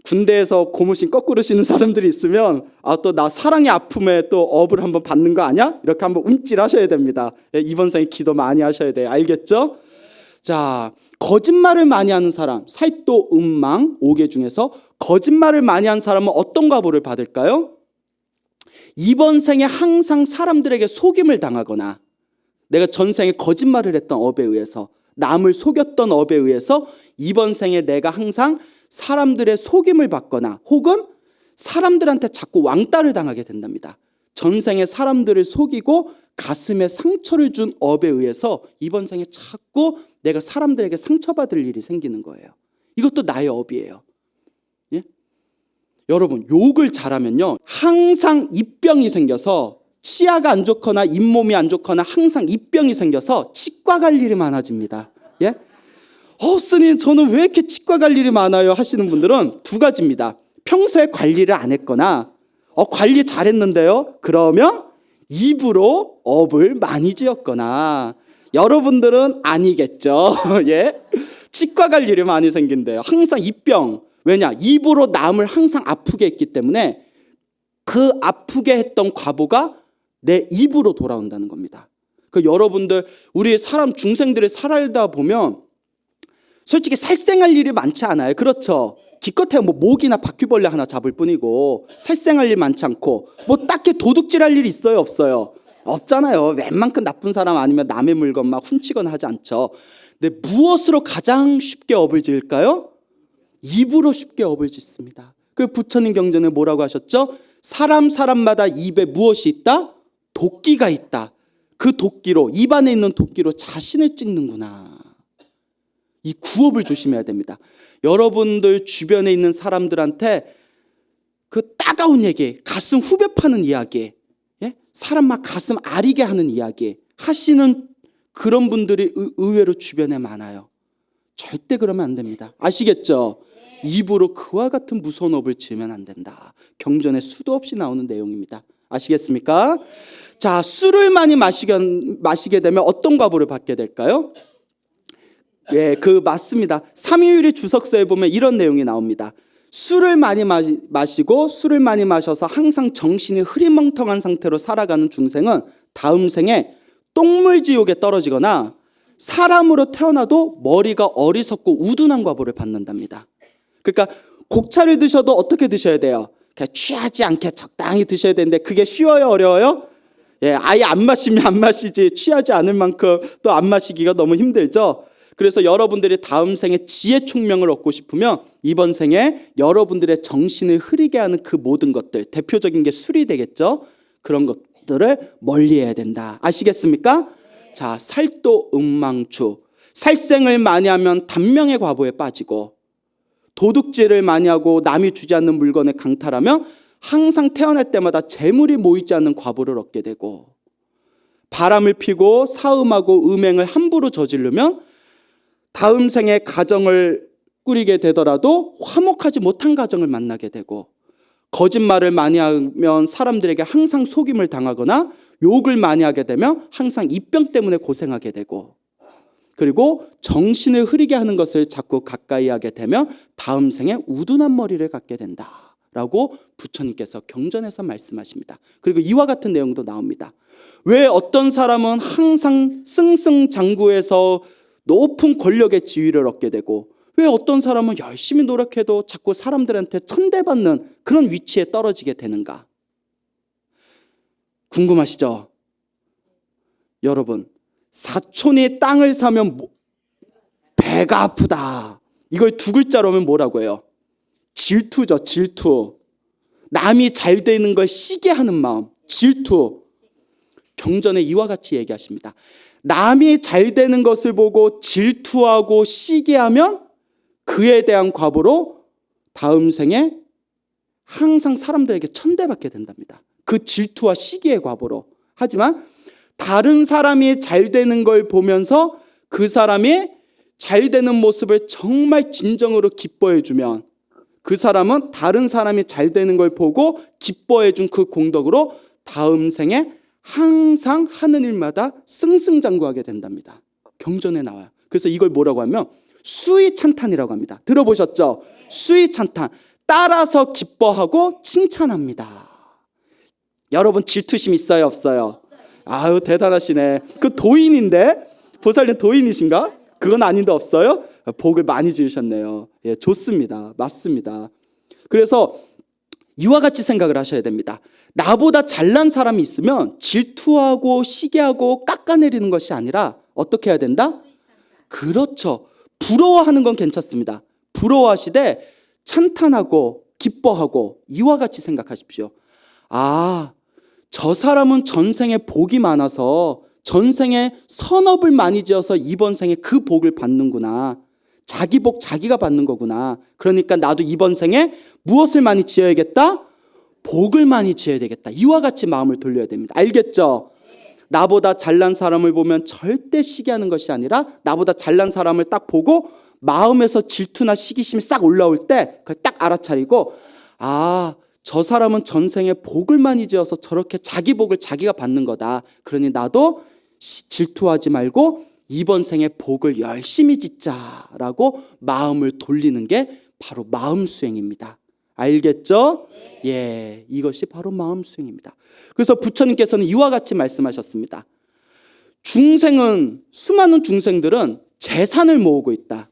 [SPEAKER 1] 군대에서 고무신 거꾸로 신는 사람들이 있으면 또 나 사랑의 아픔에 또 업을 한번 받는 거 아니야? 이렇게 한번 움찔하셔야 됩니다. 이번 생에 기도 많이 하셔야 돼요. 알겠죠? 자, 거짓말을 많이 하는 사람, 살도, 음망, 오개 중에서 거짓말을 많이 하는 사람은 어떤 과보를 받을까요? 이번 생에 항상 사람들에게 속임을 당하거나 내가 전생에 거짓말을 했던 업에 의해서 남을 속였던 업에 의해서 이번 생에 내가 항상 사람들의 속임을 받거나 혹은 사람들한테 자꾸 왕따를 당하게 된답니다. 전생에 사람들을 속이고 가슴에 상처를 준 업에 의해서 이번 생에 자꾸 내가 사람들에게 상처받을 일이 생기는 거예요. 이것도 나의 업이에요. 예? 여러분, 욕을 잘하면요 항상 입병이 생겨서 치아가 안 좋거나 잇몸이 안 좋거나 항상 입병이 생겨서 치과 갈 일이 많아집니다. 예? 스님, 저는 왜 이렇게 치과 갈 일이 많아요? 하시는 분들은 두 가지입니다. 평소에 관리를 안 했거나 관리 잘했는데요. 그러면 입으로 업을 많이 지었거나 여러분들은 아니겠죠. 예? 치과 갈 일이 많이 생긴대요. 항상 입병. 왜냐? 입으로 남을 항상 아프게 했기 때문에 그 아프게 했던 과보가 내 입으로 돌아온다는 겁니다. 여러분들, 우리 사람 중생들이 살다 보면 솔직히 살생할 일이 많지 않아요. 그렇죠? 기껏해야 모기나 바퀴벌레 하나 잡을 뿐이고 살생할 일 많지 않고 딱히 도둑질할 일이 있어요, 없어요? 없잖아요. 웬만큼 나쁜 사람 아니면 남의 물건 막 훔치거나 하지 않죠. 근데 무엇으로 가장 쉽게 업을 지을까요? 입으로 쉽게 업을 짓습니다. 부처님 경전에 뭐라고 하셨죠? 사람마다 입에 무엇이 있다? 도끼가 있다. 그 도끼로, 입 안에 있는 도끼로 자신을 찍는구나. 이 구업을 조심해야 됩니다. 여러분들 주변에 있는 사람들한테 그 따가운 얘기, 가슴 후벼 파는 이야기, 예? 사람 막 가슴 아리게 하는 이야기 하시는 그런 분들이 의외로 주변에 많아요. 절대 그러면 안 됩니다. 아시겠죠? 입으로 그와 같은 무서운 업을 지으면 안 된다. 경전에 수도 없이 나오는 내용입니다. 아시겠습니까? 자, 술을 많이 마시게 되면 어떤 과보를 받게 될까요? 예, 맞습니다. 삼위일의 주석서에 보면 이런 내용이 나옵니다. 술을 많이 마시고 술을 많이 마셔서 항상 정신이 흐리멍텅한 상태로 살아가는 중생은 다음 생에 똥물지옥에 떨어지거나 사람으로 태어나도 머리가 어리석고 우둔한 과보를 받는답니다. 그러니까 곡차를 드셔도 어떻게 드셔야 돼요? 그냥 취하지 않게 적당히 드셔야 되는데 그게 쉬워요, 어려워요? 예, 아예 안 마시면 안 마시지 취하지 않을 만큼 또 안 마시기가 너무 힘들죠. 그래서 여러분들이 다음 생에 지혜 총명을 얻고 싶으면 이번 생에 여러분들의 정신을 흐리게 하는 그 모든 것들, 대표적인 게 술이 되겠죠. 그런 것들을 멀리해야 된다. 아시겠습니까? 자, 살도 음망추. 살생을 많이 하면 단명의 과보에 빠지고 도둑질을 많이 하고 남이 주지 않는 물건에 강탈하면 항상 태어날 때마다 재물이 모이지 않는 과보를 얻게 되고 바람을 피고 사음하고 음행을 함부로 저지르면 다음 생에 가정을 꾸리게 되더라도 화목하지 못한 가정을 만나게 되고 거짓말을 많이 하면 사람들에게 항상 속임을 당하거나 욕을 많이 하게 되면 항상 입병 때문에 고생하게 되고 그리고 정신을 흐리게 하는 것을 자꾸 가까이 하게 되면 다음 생에 우둔한 머리를 갖게 된다. 라고 부처님께서 경전에서 말씀하십니다. 그리고 이와 같은 내용도 나옵니다. 왜 어떤 사람은 항상 승승장구해서 높은 권력의 지위를 얻게 되고 왜 어떤 사람은 열심히 노력해도 자꾸 사람들한테 천대받는 그런 위치에 떨어지게 되는가? 궁금하시죠? 여러분, 사촌이 땅을 사면 배가 아프다. 이걸 두 글자로 하면 뭐라고 해요? 질투죠, 질투. 남이 잘 되는 걸 시기하는 마음, 질투. 경전에 이와 같이 얘기하십니다. 남이 잘 되는 것을 보고 질투하고 시기하면 그에 대한 과보로 다음 생에 항상 사람들에게 천대받게 된답니다. 그 질투와 시기의 과보로. 하지만 다른 사람이 잘 되는 걸 보면서 그 사람이 잘 되는 모습을 정말 진정으로 기뻐해 주면 그 사람은 다른 사람이 잘 되는 걸 보고 기뻐해 준 그 공덕으로 다음 생에 항상 하는 일마다 승승장구하게 된답니다. 경전에 나와요. 그래서 이걸 뭐라고 하면 수의찬탄이라고 합니다. 들어보셨죠? 수의찬탄. 따라서 기뻐하고 칭찬합니다. 여러분 질투심 있어요, 없어요? 아유, 대단하시네. 그 도인인데? 보살님 도인이신가? 그건 아닌데 없어요? 복을 많이 주셨네요. 예, 좋습니다. 맞습니다. 그래서 이와 같이 생각을 하셔야 됩니다. 나보다 잘난 사람이 있으면 질투하고 시기하고 깎아내리는 것이 아니라 어떻게 해야 된다? 그렇죠. 부러워하는 건 괜찮습니다. 부러워하시되 찬탄하고 기뻐하고 이와 같이 생각하십시오. 아, 저 사람은 전생에 복이 많아서 전생에 선업을 많이 지어서 이번 생에 그 복을 받는구나. 자기 복 자기가 받는 거구나. 그러니까 나도 이번 생에 무엇을 많이 지어야겠다? 복을 많이 지어야 되겠다. 이와 같이 마음을 돌려야 됩니다. 알겠죠? 나보다 잘난 사람을 보면 절대 시기하는 것이 아니라 나보다 잘난 사람을 딱 보고 마음에서 질투나 시기심이 싹 올라올 때 그걸 딱 알아차리고 아, 저 사람은 전생에 복을 많이 지어서 저렇게 자기 복을 자기가 받는 거다. 그러니 나도 질투하지 말고 이번 생에 복을 열심히 짓자라고 마음을 돌리는 게 바로 마음 수행입니다. 알겠죠? 예, 이것이 바로 마음 수행입니다. 그래서 부처님께서는 이와 같이 말씀하셨습니다. 중생은 수많은 중생들은 재산을 모으고 있다.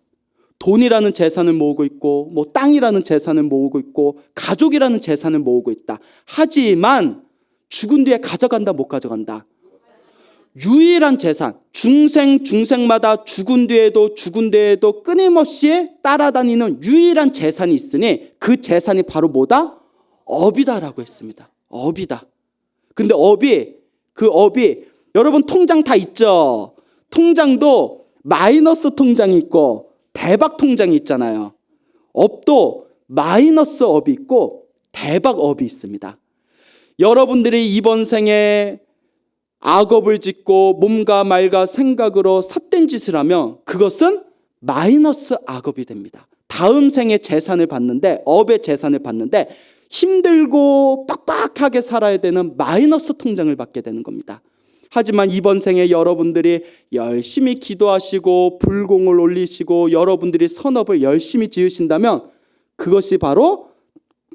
[SPEAKER 1] 돈이라는 재산을 모으고 있고 뭐 땅이라는 재산을 모으고 있고 가족이라는 재산을 모으고 있다. 하지만 죽은 뒤에 가져간다 못 가져간다. 유일한 재산, 중생마다 죽은 뒤에도 끊임없이 따라다니는 유일한 재산이 있으니 그 재산이 바로 뭐다? 업이다라고 했습니다. 업이다. 근데 그 업이 여러분 통장 다 있죠? 통장도 마이너스 통장이 있고 대박 통장이 있잖아요. 업도 마이너스 업이 있고 대박 업이 있습니다. 여러분들이 이번 생에 악업을 짓고 몸과 말과 생각으로 삿된 짓을 하면 그것은 마이너스 악업이 됩니다. 다음 생에 재산을 받는데 업의 재산을 받는데 힘들고 빡빡하게 살아야 되는 마이너스 통장을 받게 되는 겁니다. 하지만 이번 생에 여러분들이 열심히 기도하시고 불공을 올리시고 여러분들이 선업을 열심히 지으신다면 그것이 바로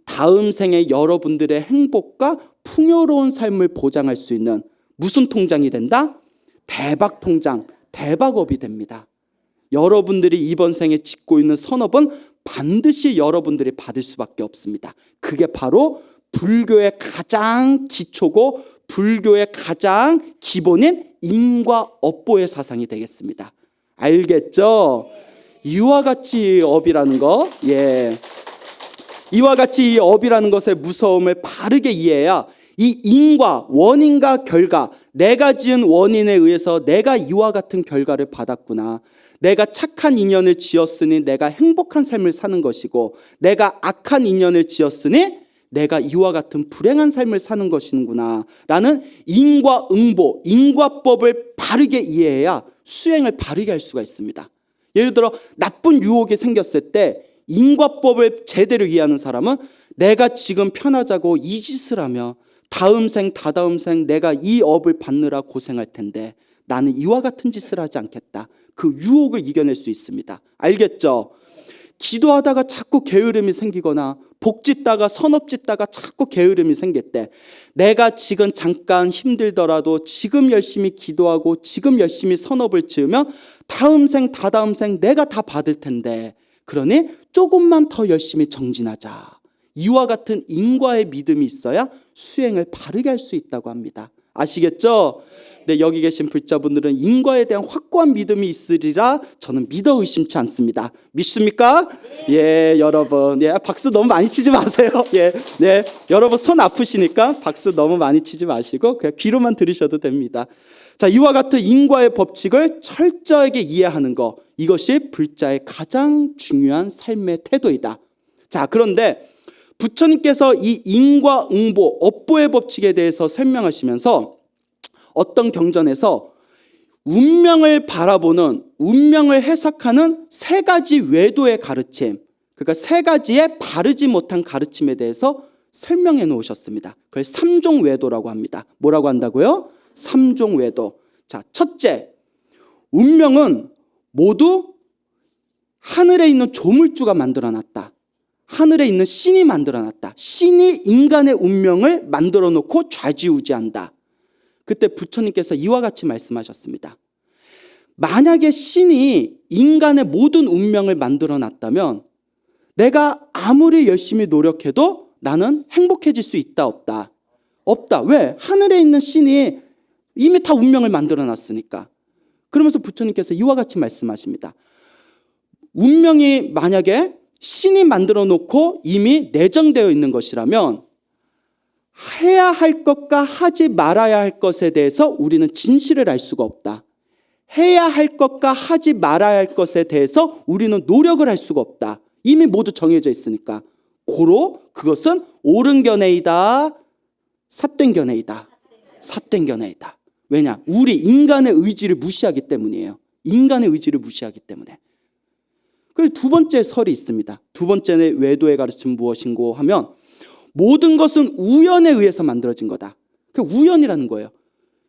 [SPEAKER 1] 다음 생에 여러분들의 행복과 풍요로운 삶을 보장할 수 있는 무슨 통장이 된다? 대박 통장, 대박업이 됩니다. 여러분들이 이번 생에 짓고 있는 선업은 반드시 여러분들이 받을 수밖에 없습니다. 그게 바로 불교의 가장 기초고 불교의 가장 기본인 인과 업보의 사상이 되겠습니다. 알겠죠? 이와 같이 업이라는 거, 예. 이와 같이 이 업이라는 것의 무서움을 바르게 이해해야 이 인과 원인과 결과, 내가 지은 원인에 의해서 내가 이와 같은 결과를 받았구나. 내가 착한 인연을 지었으니 내가 행복한 삶을 사는 것이고 내가 악한 인연을 지었으니 내가 이와 같은 불행한 삶을 사는 것이구나 라는 인과응보, 인과법을 바르게 이해해야 수행을 바르게 할 수가 있습니다. 예를 들어 나쁜 유혹이 생겼을 때 인과법을 제대로 이해하는 사람은 내가 지금 편하자고 이 짓을 하며 다음 생, 다다음 생 내가 이 업을 받느라 고생할 텐데 나는 이와 같은 짓을 하지 않겠다. 그 유혹을 이겨낼 수 있습니다. 알겠죠? 기도하다가 자꾸 게으름이 생기거나 복 짓다가 선업 짓다가 자꾸 게으름이 생겼대. 내가 지금 잠깐 힘들더라도 지금 열심히 기도하고 지금 열심히 선업을 지으면 다음 생 다다음 생 내가 다 받을 텐데, 그러니 조금만 더 열심히 정진하자. 이와 같은 인과의 믿음이 있어야 수행을 바르게 할 수 있다고 합니다. 아시겠죠? 네, 여기 계신 불자분들은 인과에 대한 확고한 믿음이 있으리라 저는 믿어 의심치 않습니다. 믿습니까? 예, 여러분. 예, 박수 너무 많이 치지 마세요. 예, 네, 여러분 손 아프시니까 박수 너무 많이 치지 마시고 그냥 귀로만 들으셔도 됩니다. 자, 이와 같은 인과의 법칙을 철저하게 이해하는 것, 이것이 불자의 가장 중요한 삶의 태도이다. 자, 그런데 부처님께서 이 인과응보, 업보의 법칙에 대해서 설명하시면서 어떤 경전에서 운명을 바라보는, 운명을 해석하는 세 가지 외도의 가르침, 그러니까 세 가지의 바르지 못한 가르침에 대해서 설명해 놓으셨습니다. 그걸 삼종 외도라고 합니다. 뭐라고 한다고요? 삼종 외도. 자, 첫째, 운명은 모두 하늘에 있는 조물주가 만들어놨다. 하늘에 있는 신이 만들어놨다. 신이 인간의 운명을 만들어 놓고 좌지우지한다. 그때 부처님께서 이와 같이 말씀하셨습니다. 만약에 신이 인간의 모든 운명을 만들어 놨다면 내가 아무리 열심히 노력해도 나는 행복해질 수 있다, 없다? 없다. 왜? 하늘에 있는 신이 이미 다 운명을 만들어 놨으니까. 그러면서 부처님께서 이와 같이 말씀하십니다. 운명이 만약에 신이 만들어 놓고 이미 내정되어 있는 것이라면 해야 할 것과 하지 말아야 할 것에 대해서 우리는 진실을 알 수가 없다. 해야 할 것과 하지 말아야 할 것에 대해서 우리는 노력을 할 수가 없다. 이미 모두 정해져 있으니까. 고로 그것은 옳은 견해이다, 삿된 견해이다. 삿된 견해이다. 왜냐? 우리 인간의 의지를 무시하기 때문이에요. 인간의 의지를 무시하기 때문에. 그리고 두 번째 설이 있습니다. 두 번째 외도의 가르침은 무엇인고 하면 모든 것은 우연에 의해서 만들어진 거다. 그 우연이라는 거예요.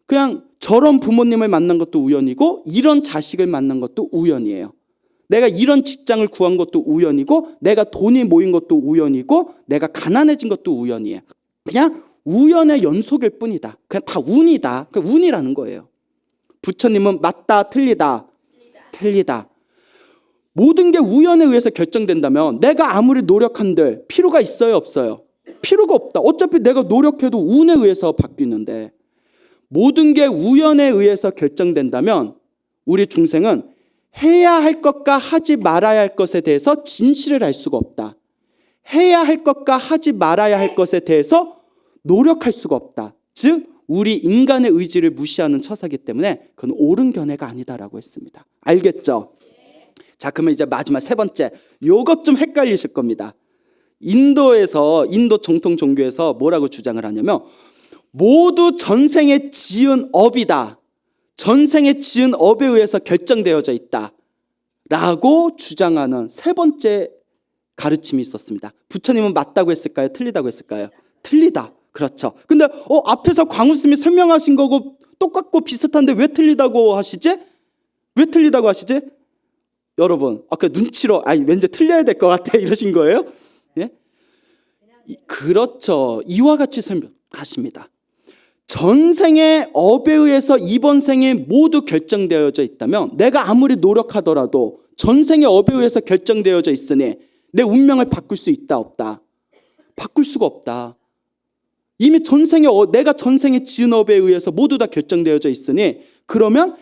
[SPEAKER 1] 그냥 저런 부모님을 만난 것도 우연이고 이런 자식을 만난 것도 우연이에요. 내가 이런 직장을 구한 것도 우연이고 내가 돈이 모인 것도 우연이고 내가 가난해진 것도 우연이에요. 그냥 우연의 연속일 뿐이다. 그냥 다 운이다. 그 운이라는 거예요. 부처님은 맞다, 틀리다, 틀리다. 모든 게 우연에 의해서 결정된다면 내가 아무리 노력한들 필요가 있어요, 없어요? 필요가 없다. 어차피 내가 노력해도 운에 의해서 바뀌는데 모든 게 우연에 의해서 결정된다면 우리 중생은 해야 할 것과 하지 말아야 할 것에 대해서 진실을 알 수가 없다. 해야 할 것과 하지 말아야 할 것에 대해서 노력할 수가 없다. 즉 우리 인간의 의지를 무시하는 처사기 때문에 그건 옳은 견해가 아니다라고 했습니다. 알겠죠? 자, 그러면 이제 마지막 세 번째, 요것 좀 헷갈리실 겁니다. 인도 정통 종교에서 뭐라고 주장을 하냐면 모두 전생에 지은 업이다. 전생에 지은 업에 의해서 결정되어져 있다. 라고 주장하는 세 번째 가르침이 있었습니다. 부처님은 맞다고 했을까요? 틀리다고 했을까요? 틀리다. 그렇죠. 근데 앞에서 광우스님이 설명하신 거고 똑같고 비슷한데 왜 틀리다고 하시지? 왜 틀리다고 하시지? 여러분, 아까 눈치로 왠지 틀려야 될 것 같아 이러신 거예요? 예? 그렇죠. 이와 같이 설명하십니다. 전생의 업에 의해서 이번 생에 모두 결정되어져 있다면 내가 아무리 노력하더라도 전생의 업에 의해서 결정되어져 있으니 내 운명을 바꿀 수 있다, 없다? 바꿀 수가 없다. 이미 내가 전생에 지은 업에 의해서 모두 다 결정되어져 있으니 그러면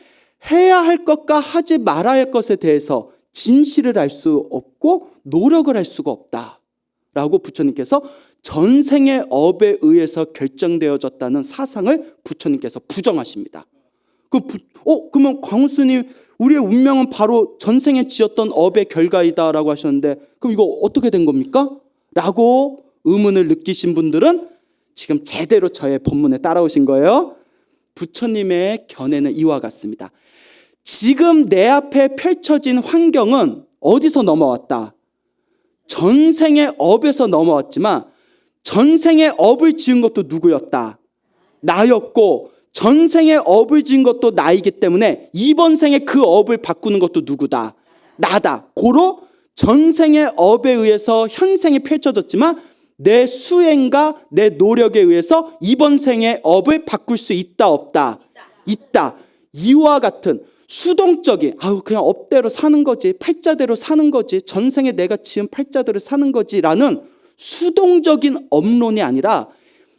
[SPEAKER 1] 해야 할 것과 하지 말아야 할 것에 대해서 진실을 알 수 없고 노력을 할 수가 없다. 라고 부처님께서 전생의 업에 의해서 결정되어졌다는 사상을 부처님께서 부정하십니다. 그러면 광우스님 우리의 운명은 바로 전생에 지었던 업의 결과이다라고 하셨는데 그럼 이거 어떻게 된 겁니까? 라고 의문을 느끼신 분들은 지금 제대로 저의 본문에 따라오신 거예요. 부처님의 견해는 이와 같습니다. 지금 내 앞에 펼쳐진 환경은 어디서 넘어왔다? 전생의 업에서 넘어왔지만 전생의 업을 지은 것도 누구였다? 나였고 전생의 업을 지은 것도 나이기 때문에 이번 생에 그 업을 바꾸는 것도 누구다? 나다. 고로 전생의 업에 의해서 현생이 펼쳐졌지만 내 수행과 내 노력에 의해서 이번 생의 업을 바꿀 수 있다 없다? 있다. 이와 같은 수동적인 그냥 업대로 사는 거지, 팔자대로 사는 거지, 전생에 내가 지은 팔자대로 사는 거지라는 수동적인 업론이 아니라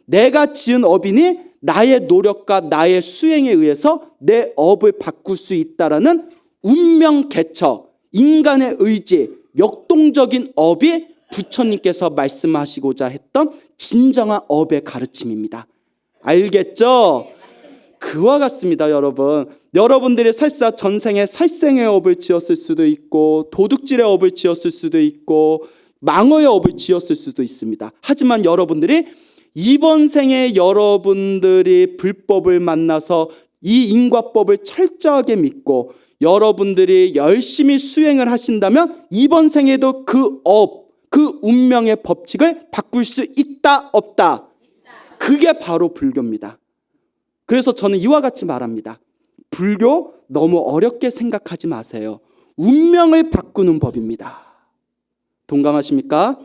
[SPEAKER 1] 내가 지은 업이니 나의 노력과 나의 수행에 의해서 내 업을 바꿀 수 있다라는 운명 개척, 인간의 의지, 역동적인 업이 부처님께서 말씀하시고자 했던 진정한 업의 가르침입니다. 알겠죠? 그와 같습니다, 여러분. 여러분들이 설사 전생에 살생의 업을 지었을 수도 있고 도둑질의 업을 지었을 수도 있고 망어의 업을 지었을 수도 있습니다. 하지만 여러분들이 이번 생에 여러분들이 불법을 만나서 이 인과법을 철저하게 믿고 여러분들이 열심히 수행을 하신다면 이번 생에도 그 업, 그 운명의 법칙을 바꿀 수 있다 없다? 그게 바로 불교입니다. 그래서 저는 이와 같이 말합니다. 불교 너무 어렵게 생각하지 마세요. 운명을 바꾸는 법입니다. 동감하십니까?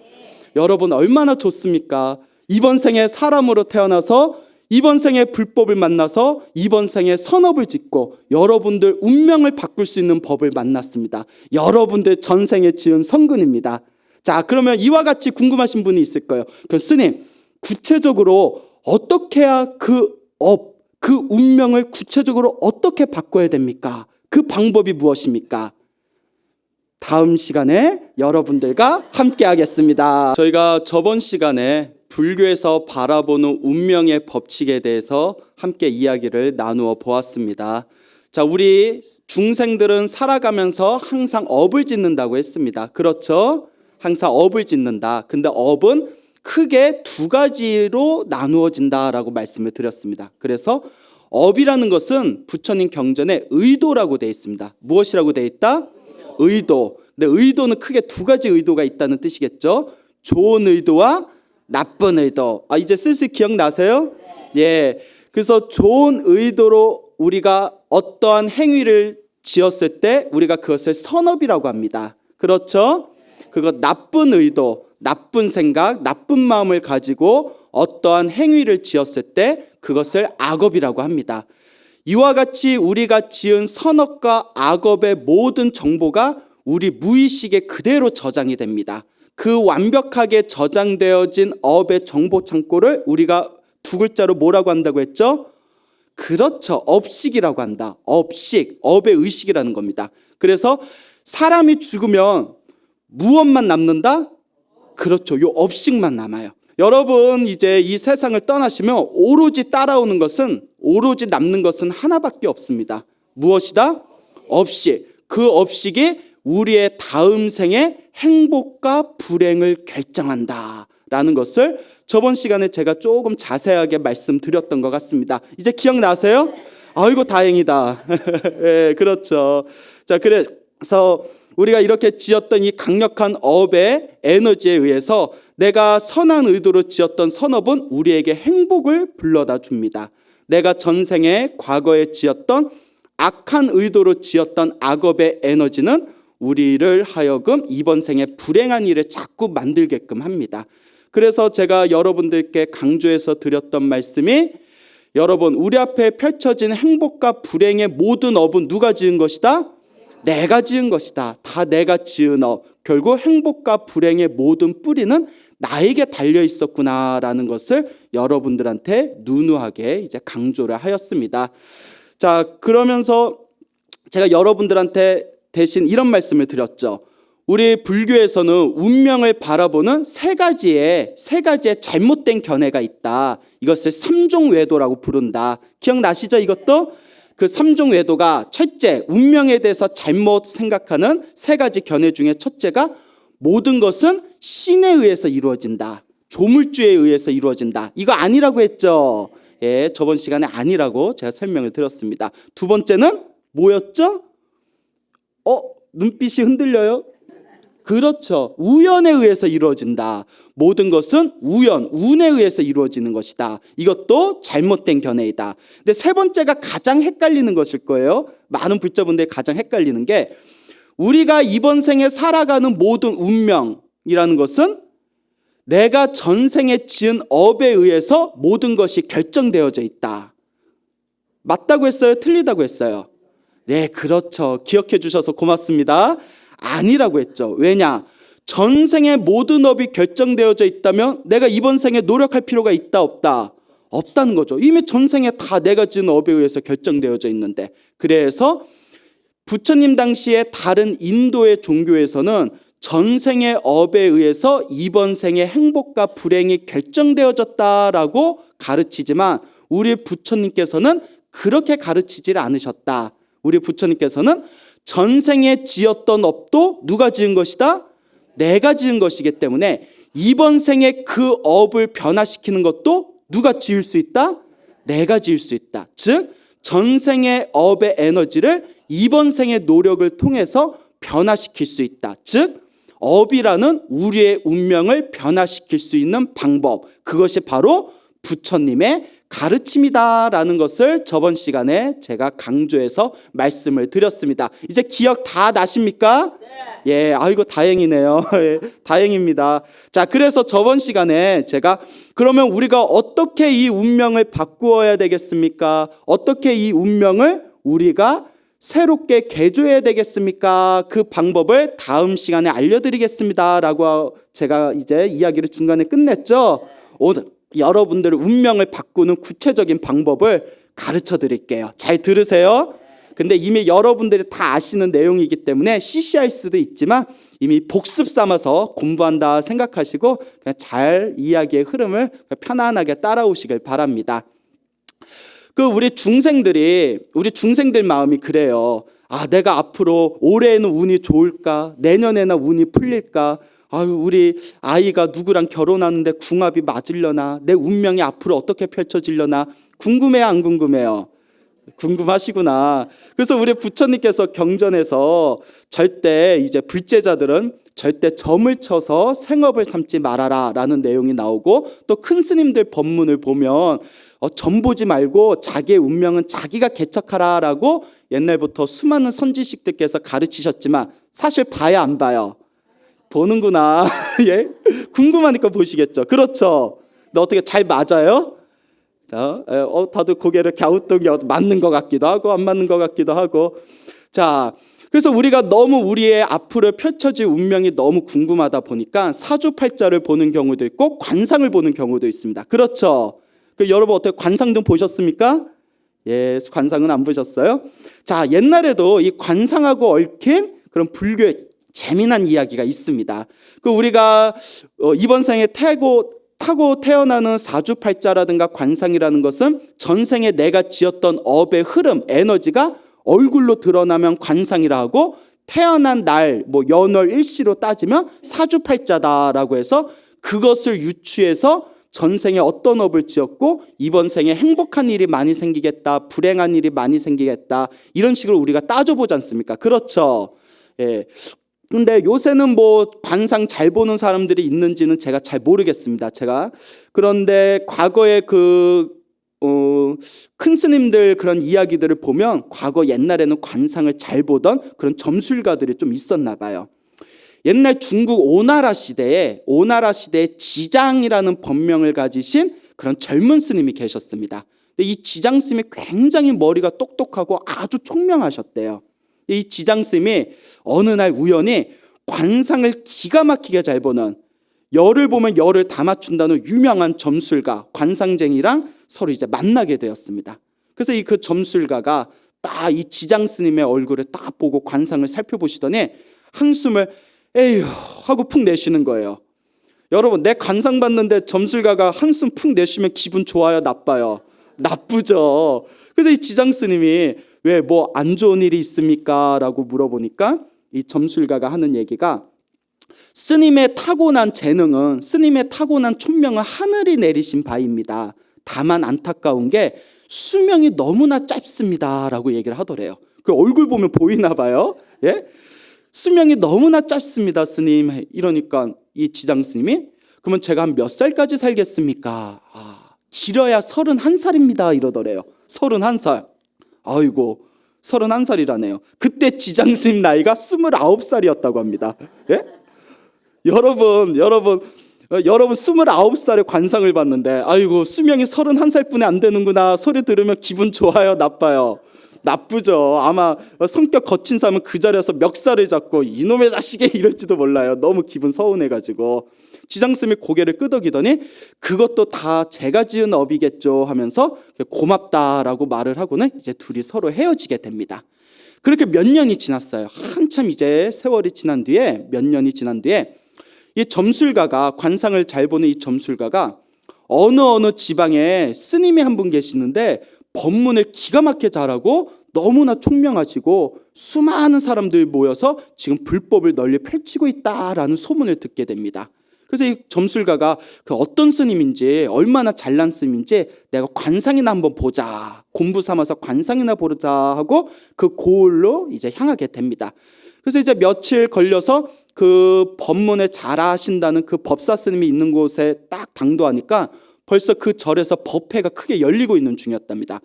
[SPEAKER 1] 여러분 얼마나 좋습니까? 이번 생에 사람으로 태어나서 이번 생에 불법을 만나서 이번 생에 선업을 짓고 여러분들 운명을 바꿀 수 있는 법을 만났습니다. 여러분들 전생에 지은 성근입니다. 자, 그러면 이와 같이 궁금하신 분이 있을 거예요. 스님, 구체적으로 어떻게 해야 그 업, 그 운명을 구체적으로 어떻게 바꿔야 됩니까? 그 방법이 무엇입니까? 다음 시간에 여러분들과 함께 하겠습니다. 저희가 저번 시간에 불교에서 바라보는 운명의 법칙에 대해서 함께 이야기를 나누어 보았습니다. 자, 우리 중생들은 살아가면서 항상 업을 짓는다고 했습니다. 그렇죠? 항상 업을 짓는다. 근데 업은 크게 두 가지로 나누어진다라고 말씀을 드렸습니다. 그래서 업이라는 것은 부처님 경전에 의도라고 되어 있습니다. 무엇이라고 되어 있다? 의도. 근데 의도는 크게 두 가지 의도가 있다는 뜻이겠죠. 좋은 의도와 나쁜 의도. 이제 슬슬 기억나세요? 예. 그래서 좋은 의도로 우리가 어떠한 행위를 지었을 때 우리가 그것을 선업이라고 합니다. 그렇죠? 그거 나쁜 의도, 나쁜 생각, 나쁜 마음을 가지고 어떠한 행위를 지었을 때 그것을 악업이라고 합니다. 이와 같이 우리가 지은 선업과 악업의 모든 정보가 우리 무의식에 그대로 저장이 됩니다. 그 완벽하게 저장되어진 업의 정보 창고를 우리가 두 글자로 뭐라고 한다고 했죠? 그렇죠. 업식이라고 한다. 업식, 업의 의식이라는 겁니다. 그래서 사람이 죽으면 무엇만 남는다? 그렇죠. 요 업식만 남아요. 여러분 이제 이 세상을 떠나시면 오로지 따라오는 것은, 오로지 남는 것은 하나밖에 없습니다. 무엇이다? 업식. 그 업식이 우리의 다음 생의 행복과 불행을 결정한다라는 것을 저번 시간에 제가 조금 자세하게 말씀드렸던 것 같습니다. 이제 기억나세요? 아이고 다행이다. 네, 그렇죠. 자, 그래서 우리가 이렇게 지었던 이 강력한 업의 에너지에 의해서 내가 선한 의도로 지었던 선업은 우리에게 행복을 불러다 줍니다. 내가 전생에 과거에 지었던 악한 의도로 지었던 악업의 에너지는 우리를 하여금 이번 생에 불행한 일을 자꾸 만들게끔 합니다. 그래서 제가 여러분들께 강조해서 드렸던 말씀이, 여러분 우리 앞에 펼쳐진 행복과 불행의 모든 업은 누가 지은 것이다? 내가 지은 것이다. 다 내가 지은 업. 결국 행복과 불행의 모든 뿌리는 나에게 달려 있었구나라는 것을 여러분들한테 누누하게 이제 강조를 하였습니다. 자, 그러면서 제가 여러분들한테 대신 이런 말씀을 드렸죠. 우리 불교에서는 운명을 바라보는 세 가지의 잘못된 견해가 있다. 이것을 삼종외도라고 부른다. 기억나시죠? 이것도? 그 삼종외도가 첫째, 운명에 대해서 잘못 생각하는 세 가지 견해 중에 첫째가 모든 것은 신에 의해서 이루어진다. 조물주에 의해서 이루어진다. 이거 아니라고 했죠? 예, 저번 시간에 아니라고 제가 설명을 드렸습니다. 두 번째는 뭐였죠? 눈빛이 흔들려요? 그렇죠. 우연에 의해서 이루어진다. 모든 것은 우연, 운에 의해서 이루어지는 것이다. 이것도 잘못된 견해이다. 근데 세 번째가 가장 헷갈리는 것일 거예요. 많은 불자분들이 가장 헷갈리는 게, 우리가 이번 생에 살아가는 모든 운명이라는 것은 내가 전생에 지은 업에 의해서 모든 것이 결정되어져 있다. 맞다고 했어요? 틀리다고 했어요? 네, 그렇죠. 기억해 주셔서 고맙습니다. 아니라고 했죠. 왜냐? 전생의 모든 업이 결정되어져 있다면 내가 이번 생에 노력할 필요가 있다 없다? 없다는 거죠. 이미 전생에 다 내가 지은 업에 의해서 결정되어져 있는데, 그래서 부처님 당시에 다른 인도의 종교에서는 전생의 업에 의해서 이번 생의 행복과 불행이 결정되어졌다라고 가르치지만 우리 부처님께서는 그렇게 가르치질 않으셨다. 우리 부처님께서는 전생에 지었던 업도 누가 지은 것이다? 내가 지은 것이기 때문에 이번 생에 그 업을 변화시키는 것도 누가 지을 수 있다? 내가 지을 수 있다. 즉 전생의 업의 에너지를 이번 생의 노력을 통해서 변화시킬 수 있다. 즉 업이라는 우리의 운명을 변화시킬 수 있는 방법, 그것이 바로 부처님의 가르침이다라는 것을 저번 시간에 제가 강조해서 말씀을 드렸습니다. 이제 기억 다 나십니까? 네. 예, 아이고 다행이네요. 예, 다행입니다. 자, 그래서 저번 시간에 제가 그러면 우리가 어떻게 이 운명을 바꾸어야 되겠습니까? 어떻게 이 운명을 우리가 새롭게 개조해야 되겠습니까? 그 방법을 다음 시간에 알려드리겠습니다 라고 제가 이제 이야기를 중간에 끝냈죠. 오늘 여러분들의 운명을 바꾸는 구체적인 방법을 가르쳐 드릴게요. 잘 들으세요. 근데 이미 여러분들이 다 아시는 내용이기 때문에 시시할 수도 있지만 이미 복습 삼아서 공부한다 생각하시고 그냥 잘 이야기의 흐름을 편안하게 따라오시길 바랍니다. 우리 중생들 마음이 그래요. 아, 내가 앞으로 올해에는 운이 좋을까? 내년에는 운이 풀릴까? 아유, 우리 아이가 누구랑 결혼하는데 궁합이 맞으려나? 내 운명이 앞으로 어떻게 펼쳐지려나? 궁금해요, 안 궁금해요? 궁금하시구나. 그래서 우리 부처님께서 경전에서 절대 이제 불제자들은 절대 점을 쳐서 생업을 삼지 말아라 라는 내용이 나오고, 또 큰 스님들 법문을 보면 점 보지 말고 자기의 운명은 자기가 개척하라 라고 옛날부터 수많은 선지식들께서 가르치셨지만 사실 봐야 안 봐요? 보는구나. 예? 궁금하니까 보시겠죠. 그렇죠. 근데 어떻게 잘 맞아요? 자, 다들 고개를 갸우뚱이 맞는 것 같기도 하고 안 맞는 것 같기도 하고. 자, 그래서 우리가 너무 우리의 앞으로 펼쳐질 운명이 너무 궁금하다 보니까 사주팔자를 보는 경우도 있고 관상을 보는 경우도 있습니다. 그렇죠. 여러분 어떻게 관상 좀 보셨습니까? 예, 관상은 안 보셨어요? 자, 옛날에도 이 관상하고 얽힌 그런 불교의 재미난 이야기가 있습니다. 우리가 이번 생에 타고 태어나는 사주팔자라든가 관상이라는 것은 전생에 내가 지었던 업의 흐름, 에너지가 얼굴로 드러나면 관상이라 하고, 태어난 날, 연월 일시로 따지면 사주팔자다라고 해서 그것을 유추해서 전생에 어떤 업을 지었고 이번 생에 행복한 일이 많이 생기겠다, 불행한 일이 많이 생기겠다, 이런 식으로 우리가 따져보지 않습니까? 그렇죠. 예. 근데 요새는 관상 잘 보는 사람들이 있는지는 제가 잘 모르겠습니다. 그런데 과거에 큰 스님들 그런 이야기들을 보면 과거 옛날에는 관상을 잘 보던 그런 점술가들이 좀 있었나 봐요. 옛날 중국 오나라 시대에 지장이라는 법명을 가지신 그런 젊은 스님이 계셨습니다. 이 지장 스님이 굉장히 머리가 똑똑하고 아주 총명하셨대요. 이 지장 스님이 어느 날 우연히 관상을 기가 막히게 잘 보는, 열을 보면 열을 다 맞춘다는 유명한 점술가, 관상쟁이랑 서로 이제 만나게 되었습니다. 그래서 그 점술가가 딱 이 지장 스님의 얼굴을 딱 보고 관상을 살펴보시더니 한숨을 에휴 하고 푹 내쉬는 거예요. 여러분, 내 관상 봤는데 점술가가 한숨 푹 내쉬면 기분 좋아요, 나빠요? 나쁘죠. 그래서 이 지장 스님이 왜 안 좋은 일이 있습니까? 라고 물어보니까 이 점술가가 하는 얘기가, 스님의 타고난 재능은, 스님의 타고난 촌명은 하늘이 내리신 바입니다. 다만 안타까운 게 수명이 너무나 짧습니다 라고 얘기를 하더래요. 그 얼굴 보면 보이나 봐요. 예? 수명이 너무나 짧습니다, 스님. 이러니까 이 지장 스님이, 그러면 제가 한 몇 살까지 살겠습니까? 길어야 31살입니다 이러더래요. 31살. 아이고, 31살이라네요. 그때 지장스님 나이가 29살이었다고 합니다. 예? 여러분 29살에 관상을 봤는데 아이고 수명이 31살뿐이 안 되는구나 소리 들으면 기분 좋아요, 나빠요? 나쁘죠. 아마 성격 거친 사람은 그 자리에서 멱살을 잡고 이놈의 자식이 이럴지도 몰라요. 너무 기분 서운해가지고 지장스님이 고개를 끄덕이더니 그것도 다 제가 지은 업이겠죠 하면서 고맙다라고 말을 하고는 이제 둘이 서로 헤어지게 됩니다. 그렇게 몇 년이 지났어요. 한참 이제 세월이 지난 뒤에 몇 년이 지난 뒤에 이 점술가가 관상을 잘 보는 이 점술가가 어느 지방에 스님이 한 분 계시는데 법문을 기가 막히게 잘하고 너무나 총명하시고 수많은 사람들이 모여서 지금 불법을 널리 펼치고 있다라는 소문을 듣게 됩니다. 그래서 이 점술가가 그 어떤 스님인지 얼마나 잘난 스님인지 내가 관상이나 한번 보자, 공부 삼아서 관상이나 보자 하고 그 고을로 이제 향하게 됩니다. 그래서 이제 며칠 걸려서 그 법문을 잘하신다는 그 법사 스님이 있는 곳에 딱 당도하니까 벌써 그 절에서 법회가 크게 열리고 있는 중이었답니다.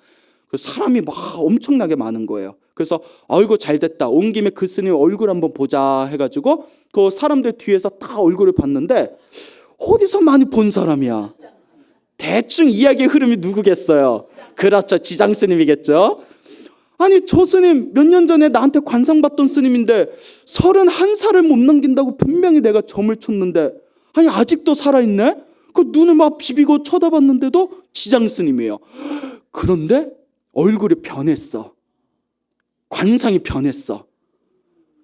[SPEAKER 1] 그 사람이 막 엄청나게 많은 거예요. 그래서 아이고 잘됐다, 온 김에 그 스님 얼굴 한번 보자 해가지고 그 사람들 뒤에서 다 얼굴을 봤는데 어디서 많이 본 사람이야. 대충 이야기의 흐름이 누구겠어요? 그렇죠, 지장 스님이겠죠. 아니 저 스님 몇 년 전에 나한테 관상 받던 스님인데 31살을 못 넘긴다고 분명히 내가 점을 쳤는데 아니 아직도 살아있네? 그 눈을 막 비비고 쳐다봤는데도 지장 스님이에요. 그런데 얼굴이 변했어. 관상이 변했어.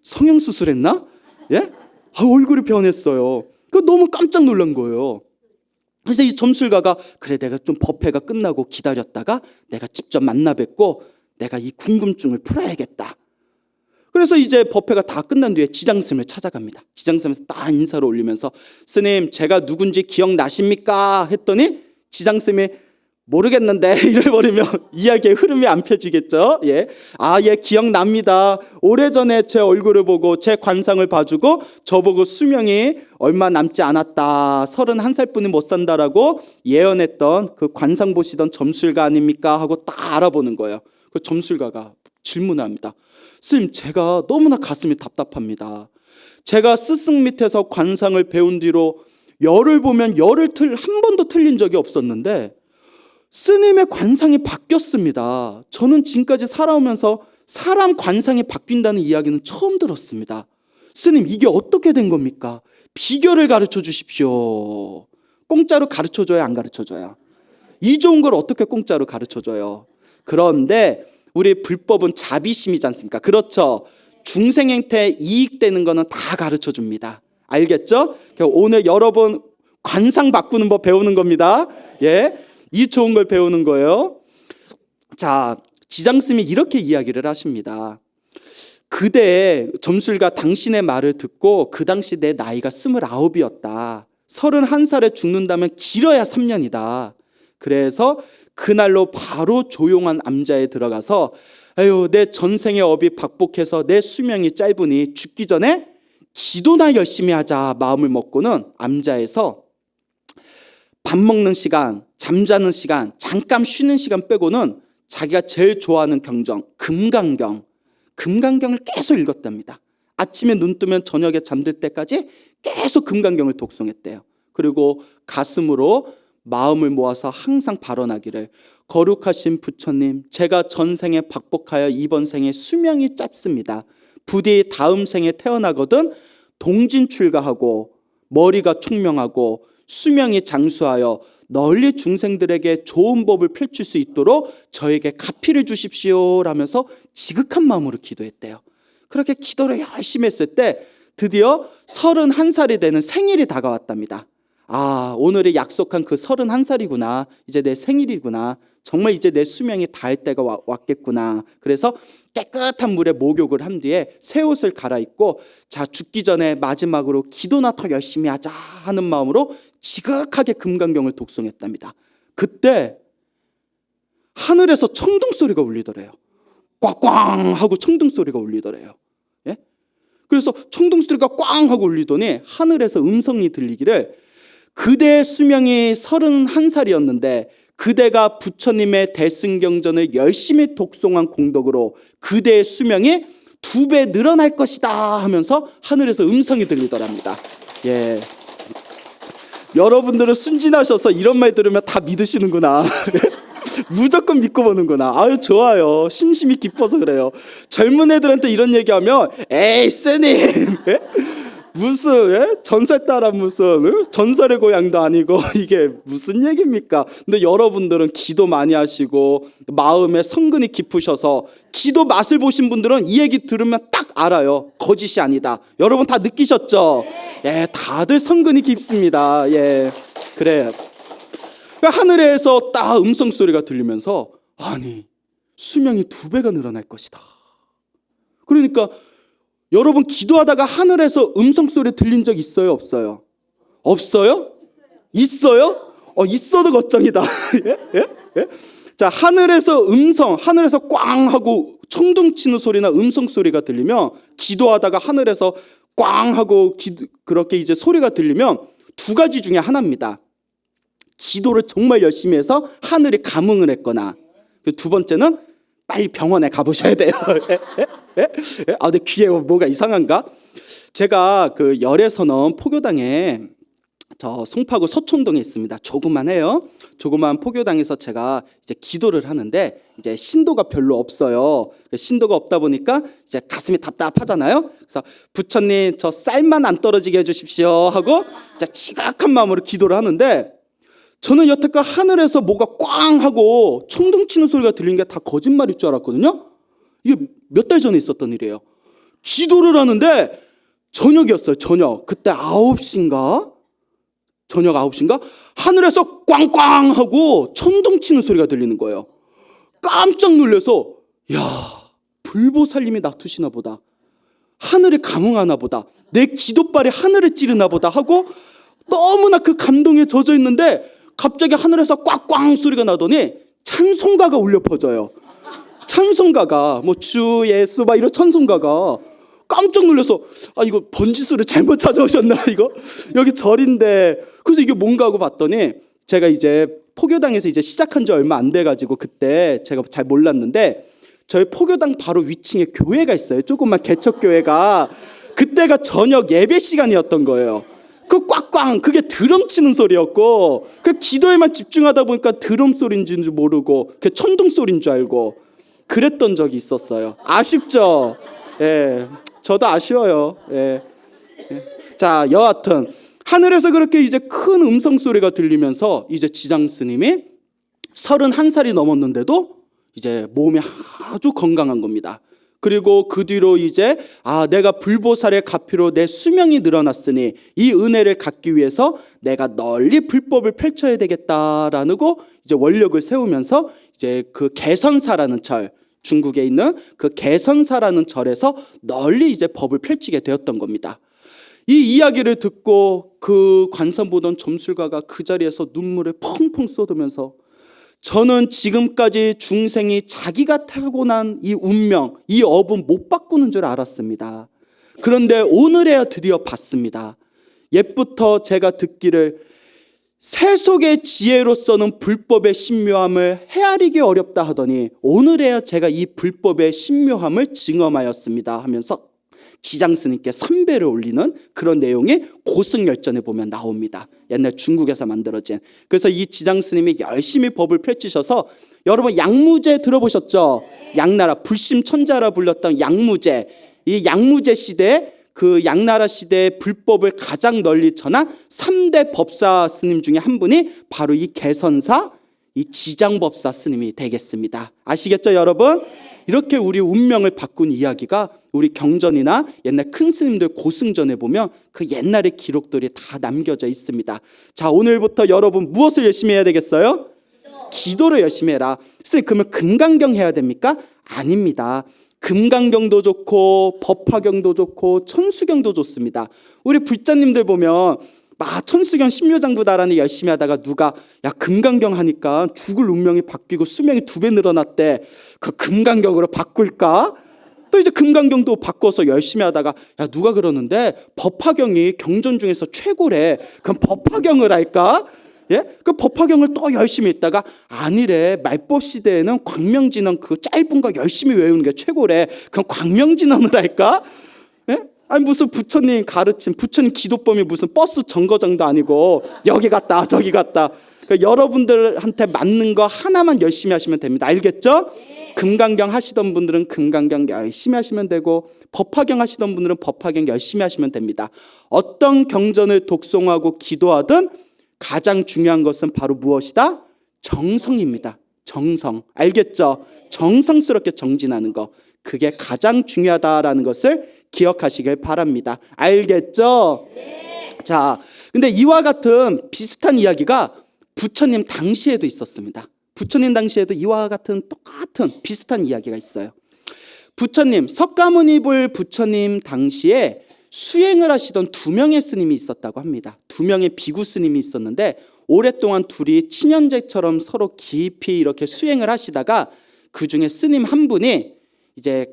[SPEAKER 1] 성형수술했나? 예? 얼굴이 변했어요. 그 너무 깜짝 놀란 거예요. 그래서 이 점술가가 그래 내가 좀 법회가 끝나고 기다렸다가 내가 직접 만나 뵙고 내가 이 궁금증을 풀어야겠다. 그래서 이제 법회가 다 끝난 뒤에 지장스님을 찾아갑니다. 지장스님한테 딱 인사를 올리면서 스님 제가 누군지 기억나십니까? 했더니 지장스님이 모르겠는데 이래버리면 이야기의 흐름이 안 펴지겠죠. 예. 예, 기억납니다. 오래전에 제 얼굴을 보고 제 관상을 봐주고 저보고 수명이 얼마 남지 않았다, 31살뿐이 못 산다라고 예언했던 그 관상 보시던 점술가 아닙니까? 하고 딱 알아보는 거예요. 그 점술가가 질문을 합니다. 스님 제가 너무나 가슴이 답답합니다. 제가 스승 밑에서 관상을 배운 뒤로 열을 보면 한 번도 틀린 적이 없었는데 스님의 관상이 바뀌었습니다. 저는 지금까지 살아오면서 사람 관상이 바뀐다는 이야기는 처음 들었습니다. 스님 이게 어떻게 된 겁니까? 비결을 가르쳐 주십시오. 공짜로 가르쳐 줘요, 안 가르쳐 줘요? 이 좋은 걸 어떻게 공짜로 가르쳐 줘요? 그런데 우리 불법은 자비심이지 않습니까? 그렇죠. 중생한테 이익되는 거는 다 가르쳐 줍니다. 알겠죠? 오늘 여러분 관상 바꾸는 법 배우는 겁니다. 예, 이 좋은 걸 배우는 거예요. 자, 지장스님이 이렇게 이야기를 하십니다. 그대 점술가 당신의 말을 듣고 그 당시 내 나이가 29이었다. 31살에 죽는다면 길어야 3년이다. 그래서 그날로 바로 조용한 암자에 들어가서 아유 내 전생의 업이 박복해서 내 수명이 짧으니 죽기 전에 기도나 열심히 하자 마음을 먹고는 암자에서 밥 먹는 시간, 잠자는 시간, 잠깐 쉬는 시간 빼고는 자기가 제일 좋아하는 경전 금강경을 계속 읽었답니다. 아침에 눈 뜨면 저녁에 잠들 때까지 계속 금강경을 독송했대요. 그리고 가슴으로 마음을 모아서 항상 발언하기를 거룩하신 부처님, 제가 전생에 박복하여 이번 생에 수명이 짧습니다. 부디 다음 생에 태어나거든 동진출가하고 머리가 총명하고 수명이 장수하여 널리 중생들에게 좋은 법을 펼칠 수 있도록 저에게 가피를 주십시오 라면서 지극한 마음으로 기도했대요. 그렇게 기도를 열심히 했을 때 드디어 31살이 되는 생일이 다가왔답니다. 오늘이 약속한 그 31살이구나. 이제 내 생일이구나. 정말 이제 내 수명이 닿을 때가 왔겠구나. 그래서 깨끗한 물에 목욕을 한 뒤에 새 옷을 갈아입고 자 죽기 전에 마지막으로 기도나 더 열심히 하자 하는 마음으로 지극하게 금강경을 독송했답니다. 그때 하늘에서 청둥 소리가 울리더래요. 꽝꽝 하고 청둥 소리가 울리더래요. 예? 그래서 청둥 소리가 꽝 하고 울리더니 하늘에서 음성이 들리기를 그대의 수명이 31살이었는데 그대가 부처님의 대승경전을 열심히 독송한 공덕으로 그대의 수명이 2배 늘어날 것이다 하면서 하늘에서 음성이 들리더랍니다. 예. 여러분들은 순진하셔서 이런 말 들으면 다 믿으시는구나. 무조건 믿고 보는구나. 아유, 좋아요. 심심이 기뻐서 그래요. 젊은 애들한테 이런 얘기하면 에이 스님 무슨 전설 따라 무슨 전설의 고향도 아니고 이게 무슨 얘기입니까? 근데 여러분들은 기도 많이 하시고 마음에 성근이 깊으셔서 기도 맛을 보신 분들은 이 얘기 들으면 딱 알아요. 거짓이 아니다. 여러분 다 느끼셨죠? 예, 다들 성근이 깊습니다. 예, 그래요. 하늘에서 딱 음성 소리가 들리면서 아니 수명이 2배가 늘어날 것이다. 그러니까 여러분 기도하다가 하늘에서 음성 소리 들린 적 있어요, 없어요? 없어요? 있어요? 있어도 걱정이다. 예? 예? 예? 자, 하늘에서 꽝 하고 청둥 치는 소리나 음성 소리가 들리면 기도하다가 하늘에서 꽝 하고 그렇게 이제 소리가 들리면 2가지 중에 하나입니다. 기도를 정말 열심히 해서 하늘이 감응을 했거나, 그 2번째는 빨리 병원에 가보셔야 돼요. 근데 귀에 뭐가 이상한가? 제가 그 열애선언 포교당에 저 송파구 서촌동에 있습니다. 조그만해요. 조그만 포교당에서 제가 이제 기도를 하는데 이제 신도가 별로 없어요. 신도가 없다 보니까 이제 가슴이 답답하잖아요. 그래서 부처님 저 쌀만 안 떨어지게 해주십시오 하고 이제 지각한 마음으로 기도를 하는데 저는 여태껏 하늘에서 뭐가 꽝 하고 청둥 치는 소리가 들리는 게 다 거짓말일 줄 알았거든요. 이게 몇 달 전에 있었던 일이에요. 기도를 하는데 저녁이었어요. 저녁. 그때 9시인가? 저녁 9시인가? 하늘에서 꽝꽝 하고 천둥 치는 소리가 들리는 거예요. 깜짝 놀라서 야, 불보살님이 나투시나 보다. 하늘이 감응하나 보다. 내 기도발이 하늘을 찌르나 보다 하고 너무나 그 감동에 젖어 있는데 갑자기 하늘에서 꽉꽝 소리가 나더니 찬송가가 울려 퍼져요. 찬송가가 뭐 주 예수 막 이런 찬송가가 깜짝 놀라서 이거 번지수를 잘못 찾아오셨나 이거 여기 절인데 그래서 이게 뭔가 하고 봤더니 제가 이제 포교당에서 이제 시작한 지 얼마 안 돼가지고 그때 제가 잘 몰랐는데 저희 포교당 바로 위층에 교회가 있어요. 조그만 개척교회가. 그때가 저녁 예배 시간이었던 거예요. 그 꽉꽝 그게 드럼 치는 소리였고 그 기도에만 집중하다 보니까 드럼 소리인 줄 모르고 그 천둥 소리인 줄 알고 그랬던 적이 있었어요. 아쉽죠? 예, 저도 아쉬워요. 예. 자, 여하튼 하늘에서 그렇게 이제 큰 음성 소리가 들리면서 이제 지장 스님이 31살이 넘었는데도 이제 몸이 아주 건강한 겁니다. 그리고 그 뒤로 이제 내가 불보살의 가피로 내 수명이 늘어났으니 이 은혜를 갖기 위해서 내가 널리 불법을 펼쳐야 되겠다라는 거 이제 원력을 세우면서 이제 그 개선사라는 절, 중국에 있는 그 개선사라는 절에서 널리 이제 법을 펼치게 되었던 겁니다. 이 이야기를 듣고 그 관선 보던 점술가가 그 자리에서 눈물을 펑펑 쏟으면서 저는 지금까지 중생이 자기가 타고난 이 운명, 이 업은 못 바꾸는 줄 알았습니다. 그런데 오늘에야 드디어 봤습니다. 옛부터 제가 듣기를 세속의 지혜로서는 불법의 신묘함을 헤아리기 어렵다 하더니 오늘에야 제가 이 불법의 신묘함을 증험하였습니다 하면서 지장스님께 선배를 올리는 그런 내용이 고승열전에 보면 나옵니다. 옛날 중국에서 만들어진. 그래서 이 지장스님이 열심히 법을 펼치셔서 여러분 양무제 들어보셨죠? 양나라 불심천자라 불렸던 양무제. 이 양무제 시대에 그 양나라 시대의 불법을 가장 널리 전한 3대 법사 스님 중에 한 분이 바로 이 개선사 이 지장법사 스님이 되겠습니다. 아시겠죠 여러분? 이렇게 우리 운명을 바꾼 이야기가 우리 경전이나 옛날 큰 스님들 고승전에 보면 그 옛날의 기록들이 다 남겨져 있습니다. 자, 오늘부터 여러분 무엇을 열심히 해야 되겠어요? 기도를 열심히 해라. 선생님 그러면 금강경 해야 됩니까? 아닙니다. 금강경도 좋고 법화경도 좋고 천수경도 좋습니다. 우리 불자님들 보면 천수경 신묘장구다라는 열심히 하다가 누가 야 금강경 하니까 죽을 운명이 바뀌고 수명이 2배 늘어났대. 그 금강경으로 바꿀까? 또 이제 금강경도 바꿔서 열심히 하다가 야 누가 그러는데 법화경이 경전 중에서 최고래. 그럼 법화경을 할까? 예? 그 법화경을 또 열심히 읽다가 아니래. 말법 시대에는 광명진언 그 짧은 거 열심히 외우는 게 최고래. 그럼 광명진언을 할까? 예? 아니 무슨 부처님 가르침, 부처님 기도법이 무슨 버스 정거장도 아니고 여기 갔다 저기 갔다. 그러니까 여러분들한테 맞는 거 하나만 열심히 하시면 됩니다. 알겠죠? 금강경 하시던 분들은 금강경 열심히 하시면 되고 법화경 하시던 분들은 법화경 열심히 하시면 됩니다. 어떤 경전을 독송하고 기도하든 가장 중요한 것은 바로 무엇이다? 정성입니다. 정성. 알겠죠? 정성스럽게 정진하는 거. 그게 가장 중요하다라는 것을 기억하시길 바랍니다. 알겠죠? 자, 근데 이와 같은 비슷한 이야기가 부처님 당시에도 있었습니다. 부처님 당시에도 이와 같은 똑같은 비슷한 이야기가 있어요. 부처님, 석가모니불 부처님 당시에 수행을 하시던 두 명의 스님이 있었다고 합니다. 두 명의 비구 스님이 있었는데 오랫동안 둘이 친형제처럼 서로 깊이 이렇게 수행을 하시다가 그 중에 스님 한 분이 이제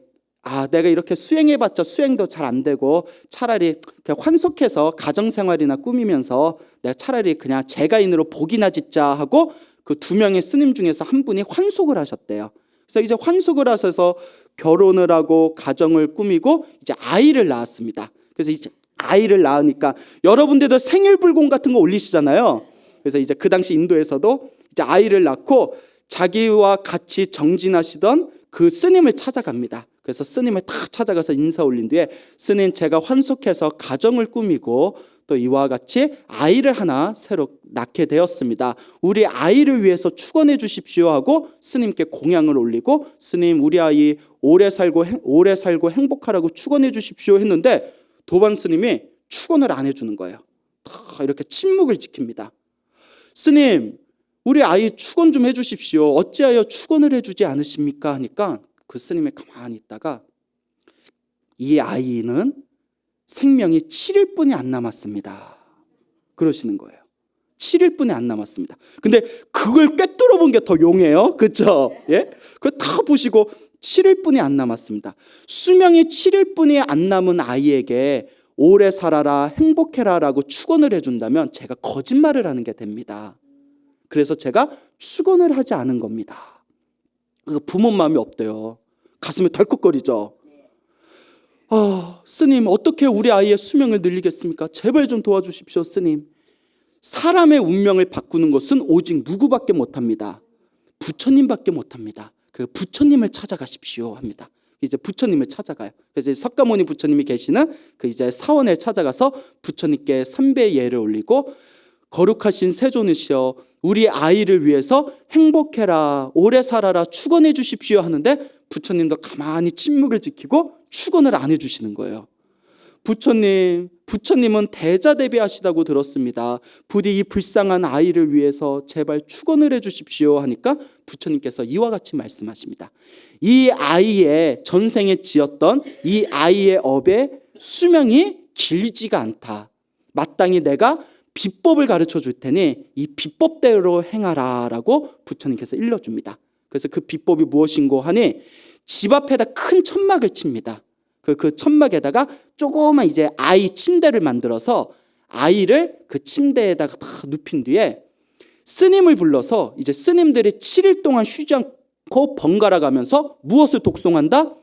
[SPEAKER 1] 내가 이렇게 수행해봤자 수행도 잘 안 되고 차라리 그냥 환속해서 가정생활이나 꾸미면서 내가 차라리 그냥 제가인으로 복이나 짓자 하고 그 두 명의 스님 중에서 한 분이 환속을 하셨대요. 그래서 이제 환속을 하셔서 결혼을 하고 가정을 꾸미고 이제 아이를 낳았습니다. 그래서 이제 아이를 낳으니까 여러분들도 생일불공 같은 거 올리시잖아요. 그래서 이제 그 당시 인도에서도 이제 아이를 낳고 자기와 같이 정진하시던 그 스님을 찾아갑니다. 그래서 스님을 딱 찾아가서 인사 올린 뒤에 스님 제가 환속해서 가정을 꾸미고 또 이와 같이 아이를 하나 새로 낳게 되었습니다. 우리 아이를 위해서 축원해 주십시오 하고 스님께 공양을 올리고 스님 우리 아이 오래 살고 행복하라고 축원해 주십시오 했는데 도반 스님이 축원을 안 해주는 거예요. 이렇게 침묵을 지킵니다. 스님 우리 아이 축원 좀 해주십시오. 어찌하여 축원을 해주지 않으십니까? 하니까 그 스님이 가만히 있다가 이 아이는 생명이 7일뿐이 안 남았습니다. 그러시는 거예요. 7일뿐이 안 남았습니다. 근데 그걸 꿰뚫어 본 게 더 용해요. 그렇죠? 예? 그걸 다 보시고 7일뿐이 안 남았습니다. 수명이 7일뿐이 안 남은 아이에게 오래 살아라, 행복해라라고 축원을 해준다면 제가 거짓말을 하는 게 됩니다. 그래서 제가 축원을 하지 않은 겁니다. 부모 마음이 어때요? 가슴이 덜컥거리죠. 스님 어떻게 우리 아이의 수명을 늘리겠습니까? 제발 좀 도와주십시오 스님. 사람의 운명을 바꾸는 것은 오직 누구밖에 못합니다. 부처님밖에 못합니다. 그 부처님을 찾아가십시오 합니다. 이제 부처님을 찾아가요. 그래서 석가모니 부처님이 계시는 그 이제 사원에 찾아가서 부처님께 삼배 예를 올리고 거룩하신 세존이시여 우리 아이를 위해서 행복해라 오래 살아라 축원해 주십시오 하는데 부처님도 가만히 침묵을 지키고 축원을 안 해주시는 거예요. 부처님은 대자대비하시다고 들었습니다. 부디 이 불쌍한 아이를 위해서 제발 축원을 해주십시오 하니까 부처님께서 이와 같이 말씀하십니다. 이 아이의 전생에 지었던 이 아이의 업의 수명이 길지가 않다. 마땅히 내가 비법을 가르쳐 줄 테니 이 비법대로 행하라 라고 부처님께서 일러줍니다. 그래서 그 비법이 무엇인고 하니 집 앞에다 큰 천막을 칩니다. 그 천막에다가 조그만 이제 아이 침대를 만들어서 아이를 그 침대에다가 다 눕힌 뒤에 스님을 불러서 이제 스님들이 7일 동안 쉬지 않고 번갈아 가면서 무엇을 독송한다?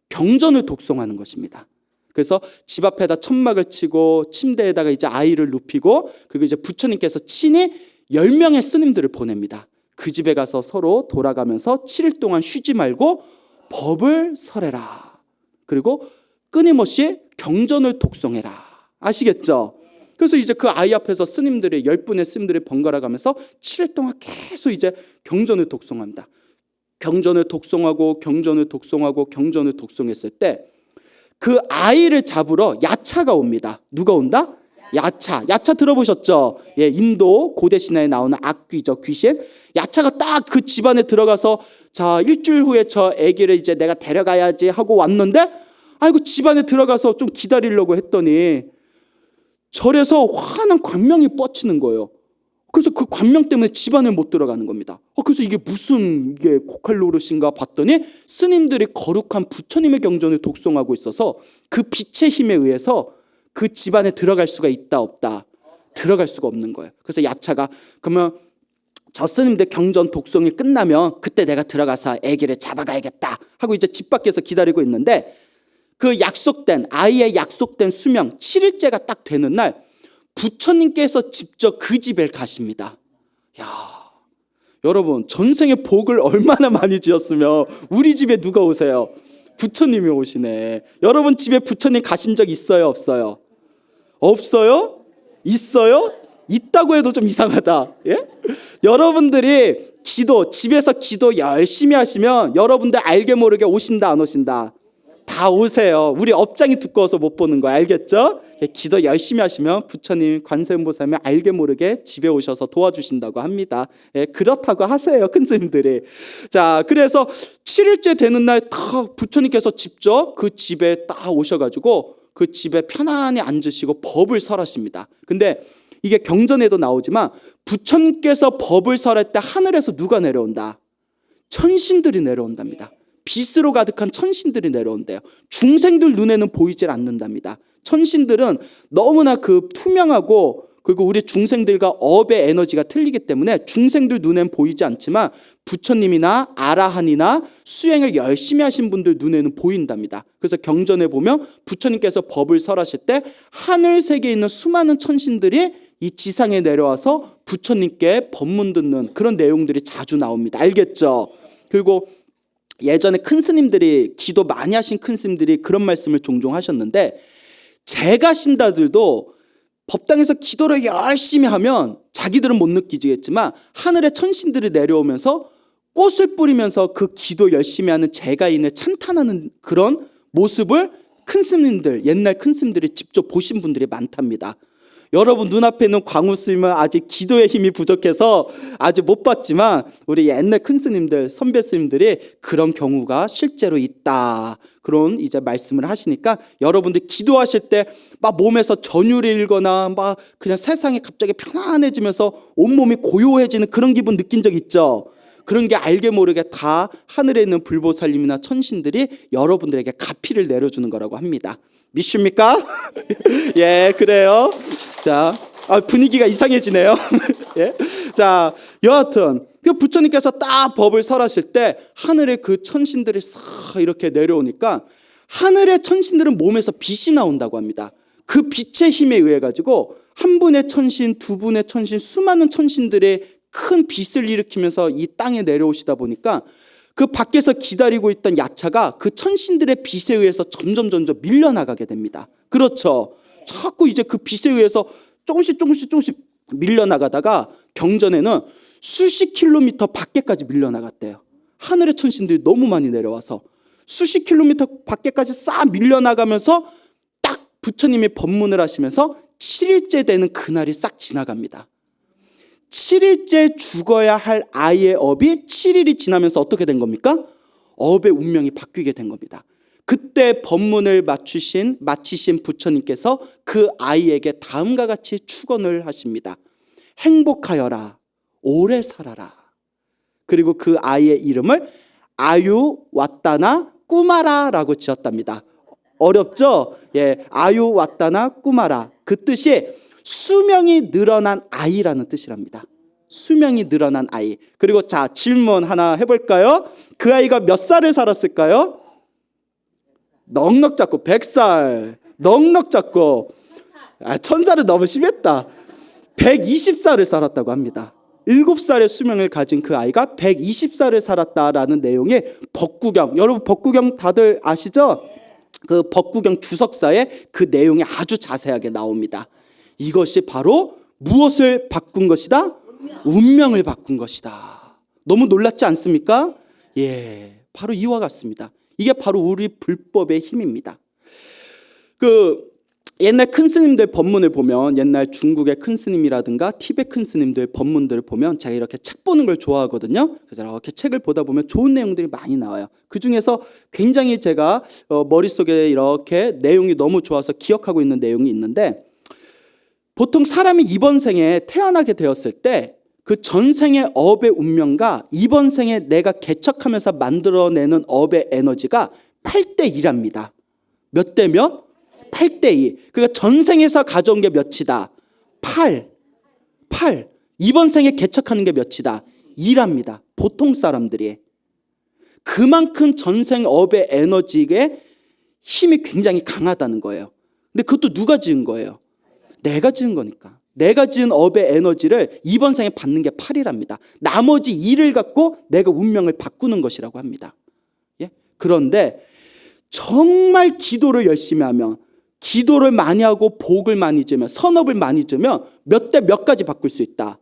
[SPEAKER 1] 경전을 독송하는 것입니다. 그래서 집 앞에다 천막을 치고 침대에다가 이제 아이를 눕히고 그리고 이제 부처님께서 친히 10명의 스님들을 보냅니다. 그 집에 가서 서로 돌아가면서 7일 동안 쉬지 말고 법을 설해라. 그리고 끊임없이 경전을 독송해라. 아시겠죠? 그래서 이제 그 아이 앞에서 스님들이 10분의 스님들이 번갈아 가면서 7일 동안 계속 이제 경전을 독송합니다. 경전을 독송하고 경전을 독송하고 경전을 독송했을 때 그 아이를 잡으러 야차가 옵니다. 누가 온다? 야차. 야차 들어보셨죠? 예, 인도 고대 신화에 나오는 악귀죠, 귀신. 야차가 딱 그 집안에 들어가서 자, 일주일 후에 저 아기를 이제 내가 데려가야지 하고 왔는데 아이고 집안에 들어가서 좀 기다리려고 했더니 절에서 환한 광명이 뻗치는 거예요. 그래서 그 광명 때문에 집안에 못 들어가는 겁니다. 그래서 이게 무슨 이게 고칼 노릇인가 봤더니 스님들이 거룩한 부처님의 경전을 독송하고 있어서 그 빛의 힘에 의해서 그 집안에 들어갈 수가 있다 없다? 들어갈 수가 없는 거예요. 그래서 야차가 그러면 저 스님들 경전 독송이 끝나면 그때 내가 들어가서 아기를 잡아가야겠다 하고 이제 집 밖에서 기다리고 있는데 그 약속된 아이의 약속된 수명 7일째가 딱 되는 날 부처님께서 직접 그 집에 가십니다. 야, 여러분 전생에 복을 얼마나 많이 지었으면 우리 집에 누가 오세요? 부처님이 오시네. 여러분 집에 부처님 가신 적 있어요, 없어요? 없어요? 있어요? 있다고 해도 좀 이상하다. 예? 여러분들이 집에서 기도 열심히 하시면 여러분들 알게 모르게 오신다, 안 오신다? 다 오세요. 우리 업장이 두꺼워서 못 보는 거 알겠죠? 기도 열심히 하시면 부처님, 관세음보살님이 알게 모르게 집에 오셔서 도와주신다고 합니다. 예, 그렇다고 하세요, 큰 스님들이. 자, 그래서 7일째 되는 날 딱 부처님께서 직접 그 집에 딱 오셔가지고 그 집에 편안히 앉으시고 법을 설하십니다. 근데 이게 경전에도 나오지만 부처님께서 법을 설할 때 하늘에서 누가 내려온다? 천신들이 내려온답니다. 빛으로 가득한 천신들이 내려온대요. 중생들 눈에는 보이질 않는답니다. 천신들은 너무나 그 투명하고 그리고 우리 중생들과 업의 에너지가 틀리기 때문에 중생들 눈엔 보이지 않지만 부처님이나 아라한이나 수행을 열심히 하신 분들 눈에는 보인답니다. 그래서 경전에 보면 부처님께서 법을 설하실 때 하늘 세계에 있는 수많은 천신들이 이 지상에 내려와서 부처님께 법문 듣는 그런 내용들이 자주 나옵니다. 알겠죠? 그리고 예전에 큰 스님들이 기도 많이 하신 큰 스님들이 그런 말씀을 종종 하셨는데 제가 신다들도 법당에서 기도를 열심히 하면 자기들은 못 느끼지겠지만 하늘의 천신들이 내려오면서 꽃을 뿌리면서 그 기도 열심히 하는 제가인을 찬탄하는 그런 모습을 큰 스님들, 옛날 큰 스님들이 직접 보신 분들이 많답니다. 여러분 눈앞에 있는 광우 스님은 아직 기도의 힘이 부족해서 아직 못 봤지만 우리 옛날 큰 스님들, 선배 스님들이 그런 경우가 실제로 있다. 그런 이제 말씀을 하시니까 여러분들 기도하실 때 막 몸에서 전율이 일거나 막 그냥 세상이 갑자기 편안해지면서 온몸이 고요해지는 그런 기분 느낀 적 있죠? 그런 게 알게 모르게 다 하늘에 있는 불보살님이나 천신들이 여러분들에게 가피를 내려주는 거라고 합니다. 믿습니까? 예, 그래요. 자, 분위기가 이상해지네요. 예? 자, 여하튼 그 부처님께서 딱 법을 설하실 때 하늘에 그 천신들이 싹 이렇게 내려오니까 하늘의 천신들은 몸에서 빛이 나온다고 합니다. 그 빛의 힘에 의해 가지고 한 분의 천신, 두 분의 천신, 수많은 천신들의 큰 빛을 일으키면서 이 땅에 내려오시다 보니까 그 밖에서 기다리고 있던 야차가 그 천신들의 빛에 의해서 점점 밀려나가게 됩니다. 그렇죠. 자꾸 이제 그 빛에 의해서 조금씩 밀려나가다가 경전에는 수십 킬로미터 밖에까지 밀려나갔대요. 하늘의 천신들이 너무 많이 내려와서 수십 킬로미터 밖에까지 싹 밀려나가면서 딱 부처님이 법문을 하시면서 7일째 되는 그날이 싹 지나갑니다. 7일째 죽어야 할 아이의 업이 7일이 지나면서 어떻게 된 겁니까? 업의 운명이 바뀌게 된 겁니다. 그때 법문을 마치신 부처님께서 그 아이에게 다음과 같이 축원을 하십니다. 행복하여라, 오래 살아라. 그리고 그 아이의 이름을 아유 왔다나 꾸마라라고 지었답니다. 어렵죠? 예, 아유 왔다나 꾸마라. 그 뜻이 수명이 늘어난 아이라는 뜻이랍니다. 수명이 늘어난 아이. 그리고 자, 질문 하나 해볼까요? 그 아이가 몇 살을 살았을까요? 넉넉 잡고 100살. 넉넉 잡고 1000살은 너무 심했다. 120살을 살았다고 합니다. 7살의 수명을 가진 그 아이가 120살을 살았다라는 내용의 법구경. 여러분 법구경 다들 아시죠? 그 법구경 주석사에 그 내용이 아주 자세하게 나옵니다. 이것이 바로 무엇을 바꾼 것이다? 운명을 바꾼 것이다. 너무 놀랍지 않습니까? 예, 바로 이와 같습니다. 이게 바로 우리 불법의 힘입니다. 그 옛날 큰 스님들 법문을 보면 옛날 중국의 큰 스님이라든가 티베트 큰 스님들 법문들을 보면 제가 이렇게 책 보는 걸 좋아하거든요. 그래서 이렇게 책을 보다 보면 좋은 내용들이 많이 나와요. 그중에서 굉장히 제가 머릿속에 이렇게 내용이 너무 좋아서 기억하고 있는 내용이 있는데 보통 사람이 이번 생에 태어나게 되었을 때 그 전생의 업의 운명과 이번 생에 내가 개척하면서 만들어내는 업의 에너지가 8대 2랍니다. 몇 대 몇? 8대 2. 그러니까 전생에서 가져온 게 몇이다? 8. 이번 생에 개척하는 게 몇이다? 2랍니다. 보통 사람들이. 그만큼 전생 업의 에너지에 힘이 굉장히 강하다는 거예요. 근데 그것도 누가 지은 거예요? 내가 지은 거니까. 내가 지은 업의 에너지를 이번 생에 받는 게 8이랍니다. 나머지 2를 갖고 내가 운명을 바꾸는 것이라고 합니다. 예? 그런데 정말 기도를 열심히 하면, 기도를 많이 하고 복을 많이 지으면, 선업을 많이 지으면 몇 대 몇까지 바꿀 수 있다?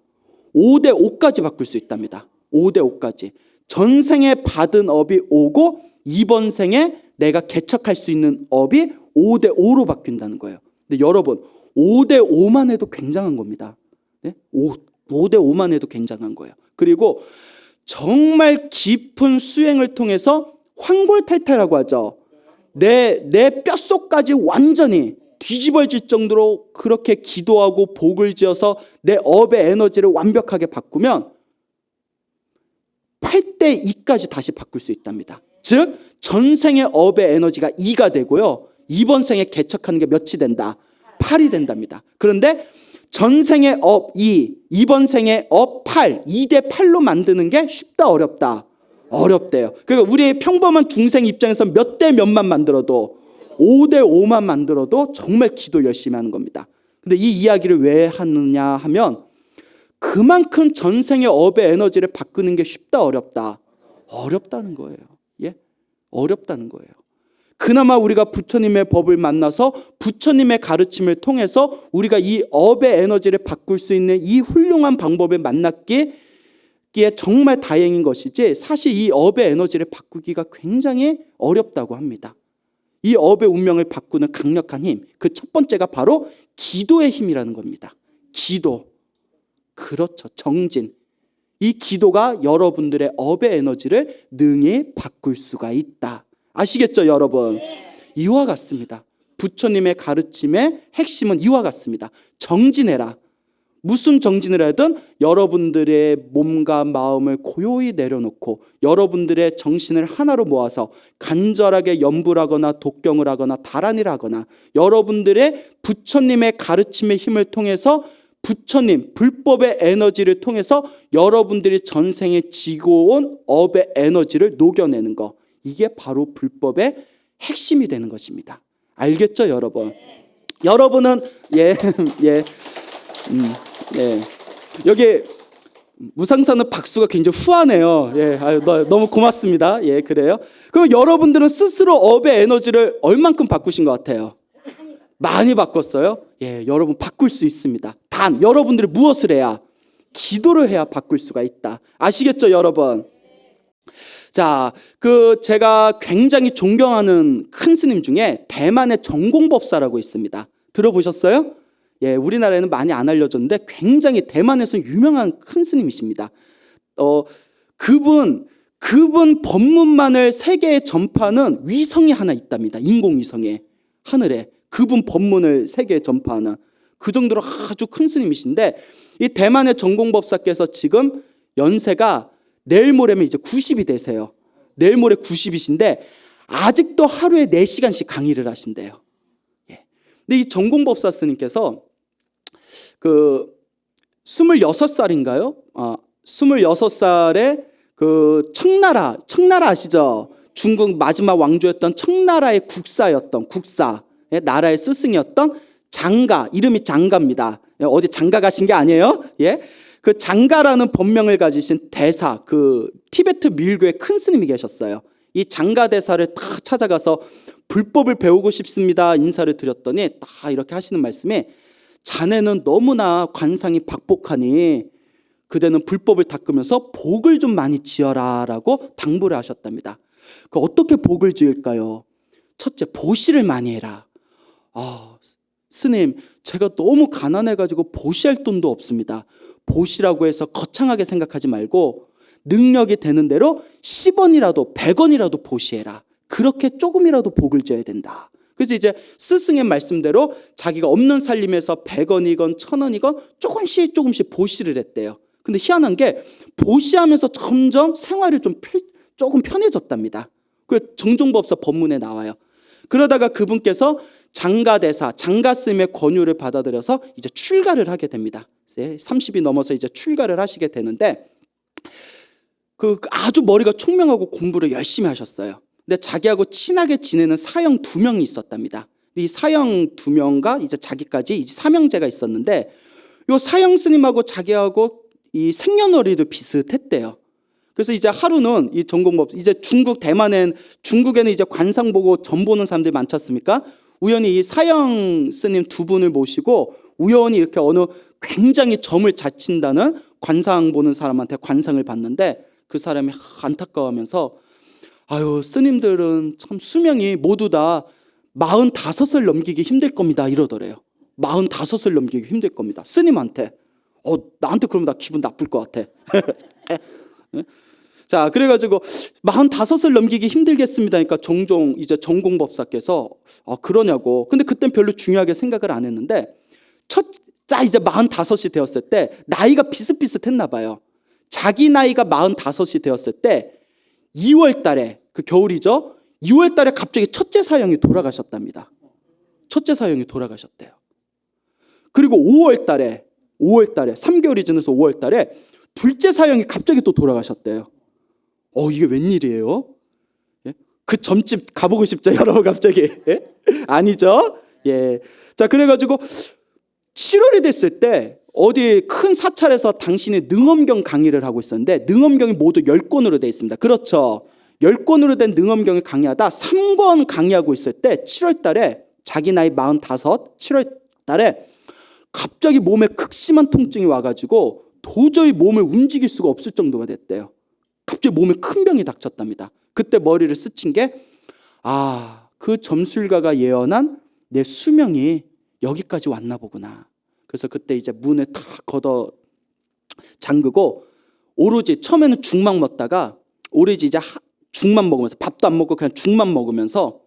[SPEAKER 1] 5대 5까지 바꿀 수 있답니다. 5대 5까지. 전생에 받은 업이 5고 이번 생에 내가 개척할 수 있는 업이 5대 5로 바뀐다는 거예요. 근데 여러분, 5대 5만 해도 굉장한 겁니다. 네? 5대 5만 해도 굉장한 거예요. 그리고 정말 깊은 수행을 통해서 환골탈태라고 하죠. 내 뼛속까지 완전히 뒤집어질 정도로 그렇게 기도하고 복을 지어서 내 업의 에너지를 완벽하게 바꾸면 8대 2까지 다시 바꿀 수 있답니다. 즉 전생의 업의 에너지가 2가 되고요, 이번 생에 개척하는 게 몇이 된다? 8이 된답니다. 그런데 전생의 업 2, 이번 생의 업 8, 2대 8로 만드는 게 쉽다 어렵다? 어렵대요. 그러니까 우리의 평범한 중생 입장에서 몇 대 몇만 만들어도 5대 5만 만들어도 정말 기도 열심히 하는 겁니다. 근데 이 이야기를 왜 하느냐 하면 그만큼 전생의 업의 에너지를 바꾸는 게 쉽다 어렵다? 어렵다는 거예요. 예? 어렵다는 거예요. 그나마 우리가 부처님의 법을 만나서 부처님의 가르침을 통해서 우리가 이 업의 에너지를 바꿀 수 있는 이 훌륭한 방법을 만났기에 정말 다행인 것이지, 사실 이 업의 에너지를 바꾸기가 굉장히 어렵다고 합니다. 이 업의 운명을 바꾸는 강력한 힘, 그 첫 번째가 바로 기도의 힘이라는 겁니다. 기도. 그렇죠. 정진. 이 기도가 여러분들의 업의 에너지를 능히 바꿀 수가 있다. 아시겠죠, 여러분? 이와 같습니다. 부처님의 가르침의 핵심은 이와 같습니다. 정진해라. 무슨 정진을 하든 여러분들의 몸과 마음을 고요히 내려놓고 여러분들의 정신을 하나로 모아서 간절하게 염불 하거나 독경을 하거나 다란이를 하거나 여러분들의 부처님의 가르침의 힘을 통해서 부처님 불법의 에너지를 통해서 여러분들이 전생에 지고 온 업의 에너지를 녹여내는 거, 이게 바로 불법의 핵심이 되는 것입니다. 알겠죠, 여러분? 여러분은 여기 무상사는 박수가 굉장히 후하네요. 너무 고맙습니다. 그래요. 그럼 여러분들은 스스로 업의 에너지를 얼만큼 바꾸신 것 같아요? 많이 바꿨어요? 여러분 바꿀 수 있습니다. 단 여러분들이 무엇을 해야? 기도를 해야 바꿀 수가 있다. 아시겠죠, 여러분? 자, 제가 굉장히 존경하는 큰 스님 중에 대만의 정공법사라고 있습니다. 들어보셨어요? 우리나라에는 많이 안 알려졌는데 굉장히 대만에서 유명한 큰 스님이십니다. 그분 법문만을 세계에 전파하는 위성이 하나 있답니다. 인공위성에, 하늘에 그분 법문을 세계에 전파하는, 그 정도로 아주 큰 스님이신데, 이 대만의 정공법사께서 지금 연세가 내일 모레면 이제 90이 되세요. 내일 모레 90이신데 아직도 하루에 4시간씩 강의를 하신대요. 근데 이 정공법사 스님께서 26살인가요? 26살에 청나라 아시죠? 중국 마지막 왕조였던 청나라의 국사의 나라의 스승이었던 장가, 이름이 장가입니다. 어디 장가 가신 게 아니에요? 그 장가라는 법명을 가지신 대사, 티베트 밀교의 큰 스님이 계셨어요. 이 장가 대사를 다 찾아가서 불법을 배우고 싶습니다 인사를 드렸더니 다 이렇게 하시는 말씀이, 자네는 너무나 관상이 박복하니 그대는 불법을 닦으면서 복을 좀 많이 지어라 라고 당부를 하셨답니다. 어떻게 복을 지을까요? 첫째, 보시를 많이 해라. 스님, 제가 너무 가난해가지고 보시할 돈도 없습니다. 보시라고 해서 거창하게 생각하지 말고 능력이 되는 대로 10원이라도 100원이라도 보시해라. 그렇게 조금이라도 복을 지어야 된다. 그래서 이제 스승의 말씀대로 자기가 없는 살림에서 100원이건 1000원이건 조금씩 보시를 했대요. 근데 희한한 게 보시하면서 점점 생활이 조금 편해졌답니다. 그 정종법사 법문에 나와요. 그러다가 그분께서 장가대사, 장가스님의 권유를 받아들여서 이제 출가를 하게 됩니다. 30이 넘어서 이제 출가를 하시게 되는데 그 아주 머리가 총명하고 공부를 열심히 하셨어요. 근데 자기하고 친하게 지내는 사형 2명이 있었답니다. 이 사형 2명과 이제 자기까지 이제 삼형제가 있었는데 요 사형 스님하고 자기하고 이 생년월일도 비슷했대요. 그래서 이제 하루는 이 전공법 이제 중국에는 이제 관상 보고 점 보는 사람들이 많지 않습니까? 우연히 이 사형 스님 2분을 모시고 우연히 이렇게 어느 굉장히 점을 잘 친다는 관상 보는 사람한테 관상을 봤는데 그 사람이 안타까워하면서 아유 스님들은 참 수명이 모두 다 45을 넘기기 힘들 겁니다 이러더래요. 45을 넘기기 힘들 겁니다. 스님한테. 나한테 그러면 나 기분 나쁠 것 같아. 자, 그래가지고 45을 넘기기 힘들겠습니다. 그러니까 종종 이제 전공법사께서 그러냐고. 근데 그땐 별로 중요하게 생각을 안 했는데 이제 45이 되었을 때 나이가 비슷비슷했나 봐요. 자기 나이가 45이 되었을 때 2월 달에 그 겨울이죠. 2월 달에 갑자기 첫째 사형이 돌아가셨답니다. 첫째 사형이 돌아가셨대요. 그리고 5월 달에 3개월이 지나서 5월 달에 둘째 사형이 갑자기 또 돌아가셨대요. 이게 웬일이에요? 예? 그 점집 가보고 싶죠, 여러분 갑자기? 예? 아니죠? 예. 자, 그래가지고 7월이 됐을 때 어디 큰 사찰에서 당신이 능엄경 강의를 하고 있었는데 능엄경이 모두 10권으로 되어 있습니다. 그렇죠? 10권으로 된 능엄경을 강의하다 3권 강의하고 있을 때 7월 달에 자기 나이 45, 7월 달에 갑자기 몸에 극심한 통증이 와가지고 도저히 몸을 움직일 수가 없을 정도가 됐대요. 갑자기 몸에 큰 병이 닥쳤답니다. 그때 머리를 스친 게 그 점술가가 예언한 내 수명이 여기까지 왔나 보구나. 그래서 그때 이제 문을 다 걷어 잠그고 오로지 처음에는 죽만 먹다가 오로지 이제 죽만 먹으면서 밥도 안 먹고 그냥 죽만 먹으면서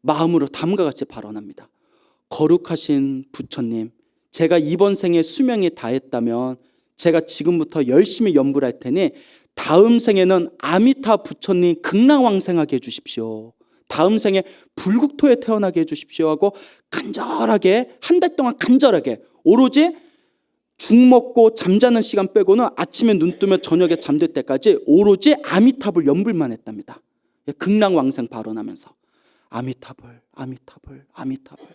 [SPEAKER 1] 마음으로 다음과 같이 발언합니다. 거룩하신 부처님, 제가 이번 생에 수명이 다했다면 제가 지금부터 열심히 연불할 테니 다음 생에는 아미타 부처님 극락왕생하게 해주십시오. 다음 생에 불국토에 태어나게 해주십시오 하고 간절하게 한 달 동안 간절하게 오로지 죽 먹고 잠자는 시간 빼고는 아침에 눈 뜨면 저녁에 잠들 때까지 오로지 아미타불 연불만 했답니다. 극락왕생 발언하면서 아미타불 아미타불 아미타불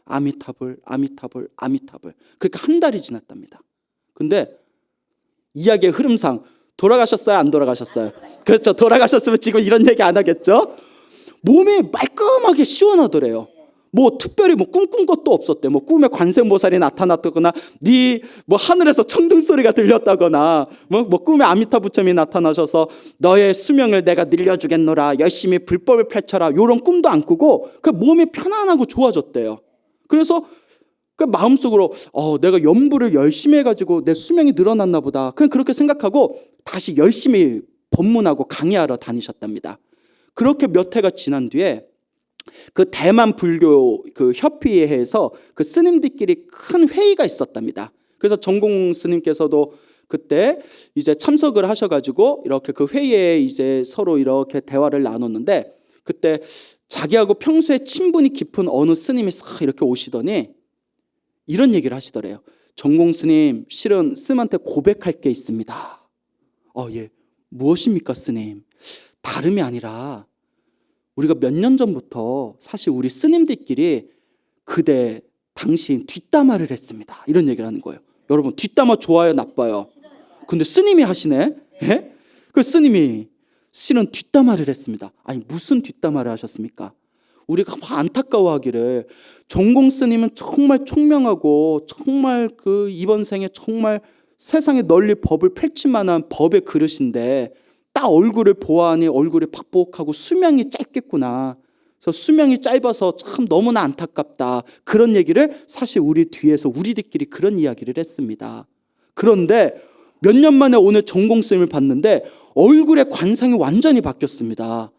[SPEAKER 1] 아미타불 아미타불 아미타불 그렇게 한 달이 지났답니다. 근데 이야기의 흐름상 돌아가셨어요? 안 돌아가셨어요? 그렇죠. 돌아가셨으면 지금 이런 얘기 안 하겠죠? 몸이 말끔하게 시원하더래요. 뭐 특별히 뭐 꿈꾼 것도 없었대. 뭐 꿈에 관세음보살이 나타났다거나, 뭐 하늘에서 청둥 소리가 들렸다거나, 뭐 꿈에 아미타 부처님이 나타나셔서 너의 수명을 내가 늘려주겠노라, 열심히 불법을 펼쳐라, 이런 꿈도 안 꾸고 그 몸이 편안하고 좋아졌대요. 그래서 그 마음속으로 내가 연불을 열심히 해가지고 내 수명이 늘어났나 보다. 그냥 그렇게 생각하고 다시 열심히 법문하고 강의하러 다니셨답니다. 그렇게 몇 해가 지난 뒤에 그 대만 불교 그 협의회에서 그 스님들끼리 큰 회의가 있었답니다. 그래서 정공 스님께서도 그때 이제 참석을 하셔가지고 이렇게 그 회의에 이제 서로 이렇게 대화를 나눴는데 그때 자기하고 평소에 친분이 깊은 어느 스님이 싹 이렇게 오시더니 이런 얘기를 하시더래요. 정공 스님, 실은 스님한테 고백할 게 있습니다. 예. 무엇입니까, 스님? 다름이 아니라 우리가 몇 년 전부터 사실 우리 스님들끼리 그대 당신 뒷담화를 했습니다. 이런 얘기를 하는 거예요. 여러분 뒷담화 좋아요, 나빠요? 근데 스님이 하시네. 예? 그 스님이 실은 뒷담화를 했습니다. 아니 무슨 뒷담화를 하셨습니까? 우리가 안타까워하기를 정공 스님은 정말 총명하고 정말 그 이번 생에 정말 세상에 널리 법을 펼칠 만한 법의 그릇인데 딱 얼굴을 보아하니 얼굴이 박복하고 수명이 짧겠구나. 그래서 수명이 짧아서 참 너무나 안타깝다. 그런 얘기를 사실 우리 뒤에서 우리들끼리 그런 이야기를 했습니다. 그런데 몇 년 만에 오늘 정공 스님을 봤는데 얼굴의 관상이 완전히 바뀌었습니다.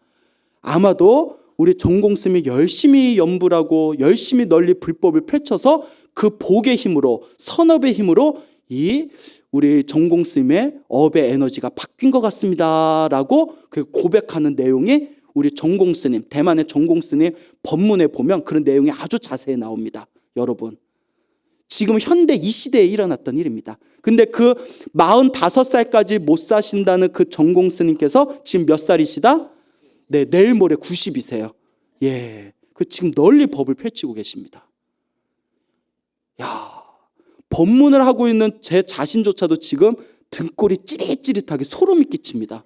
[SPEAKER 1] 아마도 우리 정공 스님이 열심히 연불하고 열심히 널리 불법을 펼쳐서 그 복의 힘으로 선업의 힘으로 이 우리 정공 스님의 업의 에너지가 바뀐 것 같습니다라고 그 고백하는 내용이 우리 전공 스님, 대만의 전공 스님 법문에 보면 그런 내용이 아주 자세히 나옵니다. 여러분, 지금 현대 이 시대에 일어났던 일입니다. 근데 그 45살까지 못 사신다는 그 전공 스님께서 지금 몇 살이시다? 네, 내일 모레 90이세요. 예, 그 지금 널리 법을 펼치고 계십니다. 야, 법문을 하고 있는 제 자신조차도 지금 등골이 찌릿찌릿하게 소름이 끼칩니다.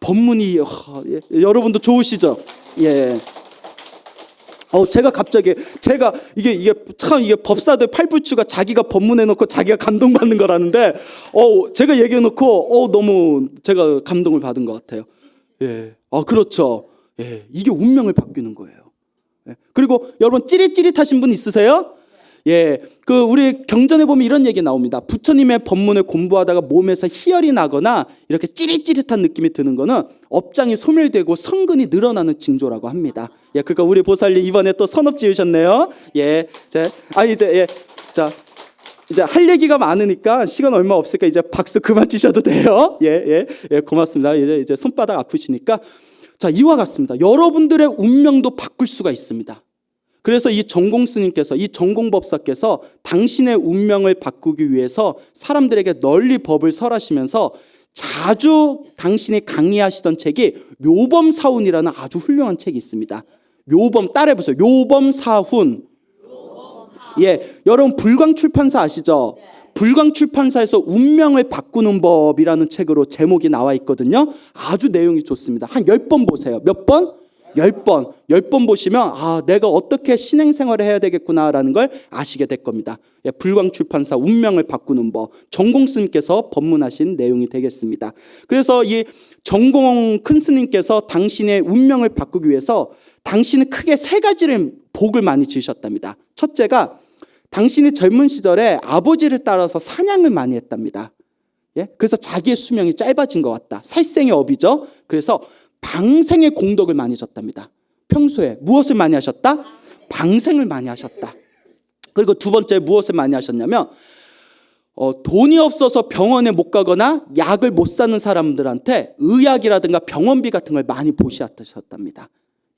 [SPEAKER 1] 법문이 예, 여러분도 좋으시죠? 예. 제가 갑자기 이게 참 이게 법사들 팔불추가 자기가 법문해 놓고 자기가 감동받는 거라는데 제가 얘기해 놓고 너무 제가 감동을 받은 것 같아요. 예. 그렇죠. 예. 이게 운명을 바뀌는 거예요. 예. 그리고 여러분 찌릿찌릿하신 분 있으세요? 예, 우리 경전에 보면 이런 얘기 나옵니다. 부처님의 법문을 공부하다가 몸에서 희열이 나거나 이렇게 찌릿찌릿한 느낌이 드는 거는 업장이 소멸되고 성근이 늘어나는 징조라고 합니다. 예, 그러니까 우리 보살님 이번에 또 선업 지으셨네요. 예, 이제 할 얘기가 많으니까 시간 얼마 없으니까 이제 박수 그만 치셔도 돼요. 예, 고맙습니다. 이제 손바닥 아프시니까 자, 이와 같습니다. 여러분들의 운명도 바꿀 수가 있습니다. 그래서 이 전공 스님께서, 이 전공 법사께서 당신의 운명을 바꾸기 위해서 사람들에게 널리 법을 설하시면서 자주 당신이 강의하시던 책이 묘범사훈이라는 아주 훌륭한 책이 있습니다. 묘범, 따라해보세요. 묘범사훈. 예, 여러분 불광출판사 아시죠? 불광출판사에서 운명을 바꾸는 법이라는 책으로 제목이 나와 있거든요. 아주 내용이 좋습니다. 한 10번 보세요. 몇 번? 10번. 10번 보시면 내가 어떻게 신행생활을 해야 되겠구나라는 걸 아시게 될 겁니다. 예, 불광출판사 운명을 바꾸는 법, 전공 스님께서 법문하신 내용이 되겠습니다. 그래서 이 전공 큰 스님께서 당신의 운명을 바꾸기 위해서 당신은 크게 3가지를 복을 많이 지으셨답니다. 첫째가 당신이 젊은 시절에 아버지를 따라서 사냥을 많이 했답니다. 예? 그래서 자기의 수명이 짧아진 것 같다. 살생의 업이죠. 그래서 방생의 공덕을 많이 졌답니다. 평소에 무엇을 많이 하셨다? 방생을 많이 하셨다. 그리고 두 번째 무엇을 많이 하셨냐면 돈이 없어서 병원에 못 가거나 약을 못 사는 사람들한테 의약이라든가 병원비 같은 걸 많이 보시하셨답니다.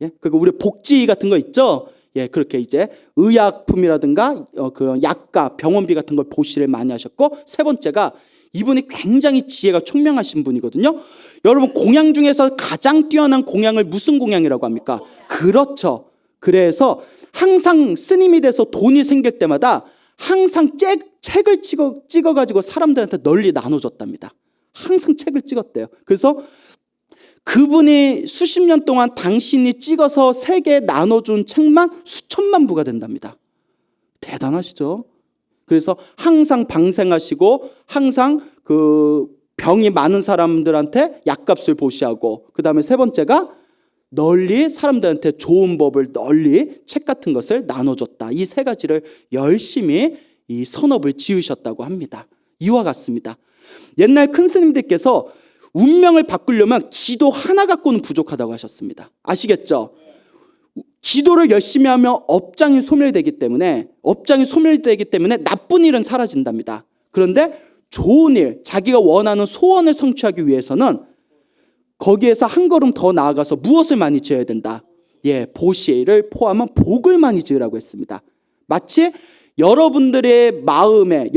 [SPEAKER 1] 예? 그리고 우리 복지 같은 거 있죠? 예, 그렇게 이제 의약품이라든가 그런 약가, 병원비 같은 걸 보시를 많이 하셨고, 세 번째가 이분이 굉장히 지혜가 총명하신 분이거든요. 여러분 공양 중에서 가장 뛰어난 공양을 무슨 공양이라고 합니까? 그렇죠. 그래서 항상 스님이 돼서 돈이 생길 때마다 항상 책을 찍어가지고 사람들한테 널리 나눠줬답니다. 항상 책을 찍었대요. 그래서 그분이 수십 년 동안 당신이 찍어서 세계에 나눠준 책만 수천만 부가 된답니다. 대단하시죠? 그래서 항상 방생하시고 항상 그 병이 많은 사람들한테 약값을 보시하고, 그 다음에 세 번째가 널리 사람들한테 좋은 법을 널리 책 같은 것을 나눠줬다. 이 3가지를 열심히 이 선업을 지으셨다고 합니다. 이와 같습니다. 옛날 큰 스님들께서 운명을 바꾸려면 기도 하나 갖고는 부족하다고 하셨습니다. 아시겠죠? 기도를 열심히 하면 업장이 소멸되기 때문에 나쁜 일은 사라진답니다. 그런데 좋은 일, 자기가 원하는 소원을 성취하기 위해서는 거기에서 한 걸음 더 나아가서 무엇을 많이 지어야 된다? 예, 보시를 포함한 복을 많이 지으라고 했습니다. 마치 여러분들의 마음의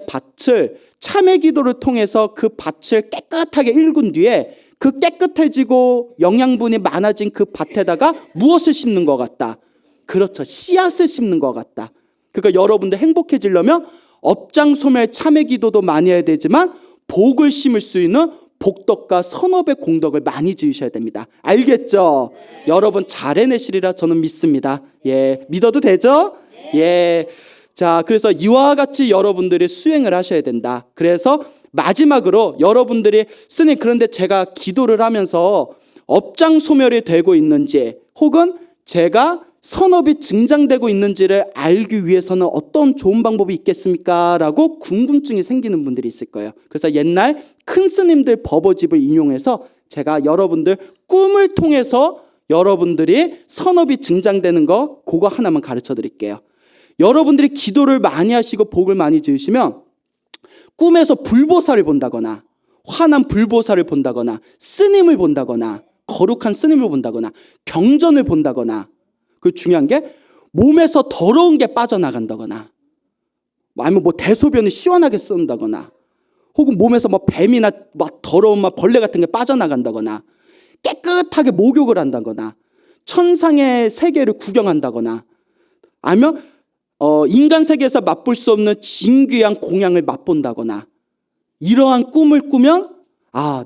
[SPEAKER 1] 밭을 참회 기도를 통해서 그 밭을 깨끗하게 일군 뒤에 그 깨끗해지고 영양분이 많아진 그 밭에다가 무엇을 심는 것 같다? 그렇죠. 씨앗을 심는 것 같다. 그러니까 여러분들 행복해지려면 업장 소멸 참회 기도도 많이 해야 되지만 복을 심을 수 있는 복덕과 선업의 공덕을 많이 지으셔야 됩니다. 알겠죠? 네. 여러분 잘 해내시리라 저는 믿습니다. 예, 믿어도 되죠? 네. 예. 자, 그래서 이와 같이 여러분들이 수행을 하셔야 된다. 그래서 마지막으로 여러분들이 스님, 그런데 제가 기도를 하면서 업장 소멸이 되고 있는지 혹은 제가 선업이 증장되고 있는지를 알기 위해서는 어떤 좋은 방법이 있겠습니까? 라고 궁금증이 생기는 분들이 있을 거예요. 그래서 옛날 큰 스님들 법어집을 인용해서 제가 여러분들 꿈을 통해서 여러분들이 선업이 증장되는 거 그거 하나만 가르쳐 드릴게요. 여러분들이 기도를 많이 하시고 복을 많이 지으시면 꿈에서 불보살을 본다거나 화난 불보살을 본다거나 스님을 본다거나 거룩한 스님을 본다거나 경전을 본다거나, 그 중요한 게 몸에서 더러운 게 빠져나간다거나, 아니면 뭐 대소변을 시원하게 쓴다거나, 혹은 몸에서 뭐 뱀이나 막 더러운 막 벌레 같은 게 빠져나간다거나, 깨끗하게 목욕을 한다거나, 천상의 세계를 구경한다거나, 아니면 인간 세계에서 맛볼 수 없는 진귀한 공양을 맛본다거나, 이러한 꿈을 꾸면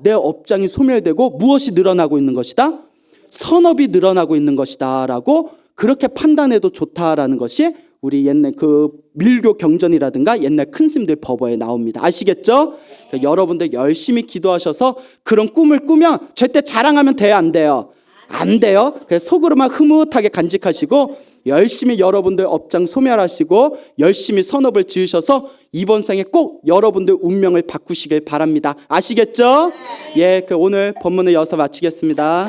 [SPEAKER 1] 내 업장이 소멸되고 무엇이 늘어나고 있는 것이다? 선업이 늘어나고 있는 것이다 라고 그렇게 판단해도 좋다라는 것이 우리 옛날 그 밀교 경전이라든가 옛날 큰 스님들 법어에 나옵니다. 아시겠죠? 그러니까 여러분들 열심히 기도하셔서 그런 꿈을 꾸면 절대 자랑하면 돼요, 안 돼요? 안 돼요. 그래서 속으로만 흐뭇하게 간직하시고 열심히 여러분들 업장 소멸하시고 열심히 선업을 지으셔서 이번 생에 꼭 여러분들 운명을 바꾸시길 바랍니다. 아시겠죠? 예, 오늘 본문을 여기서 마치겠습니다.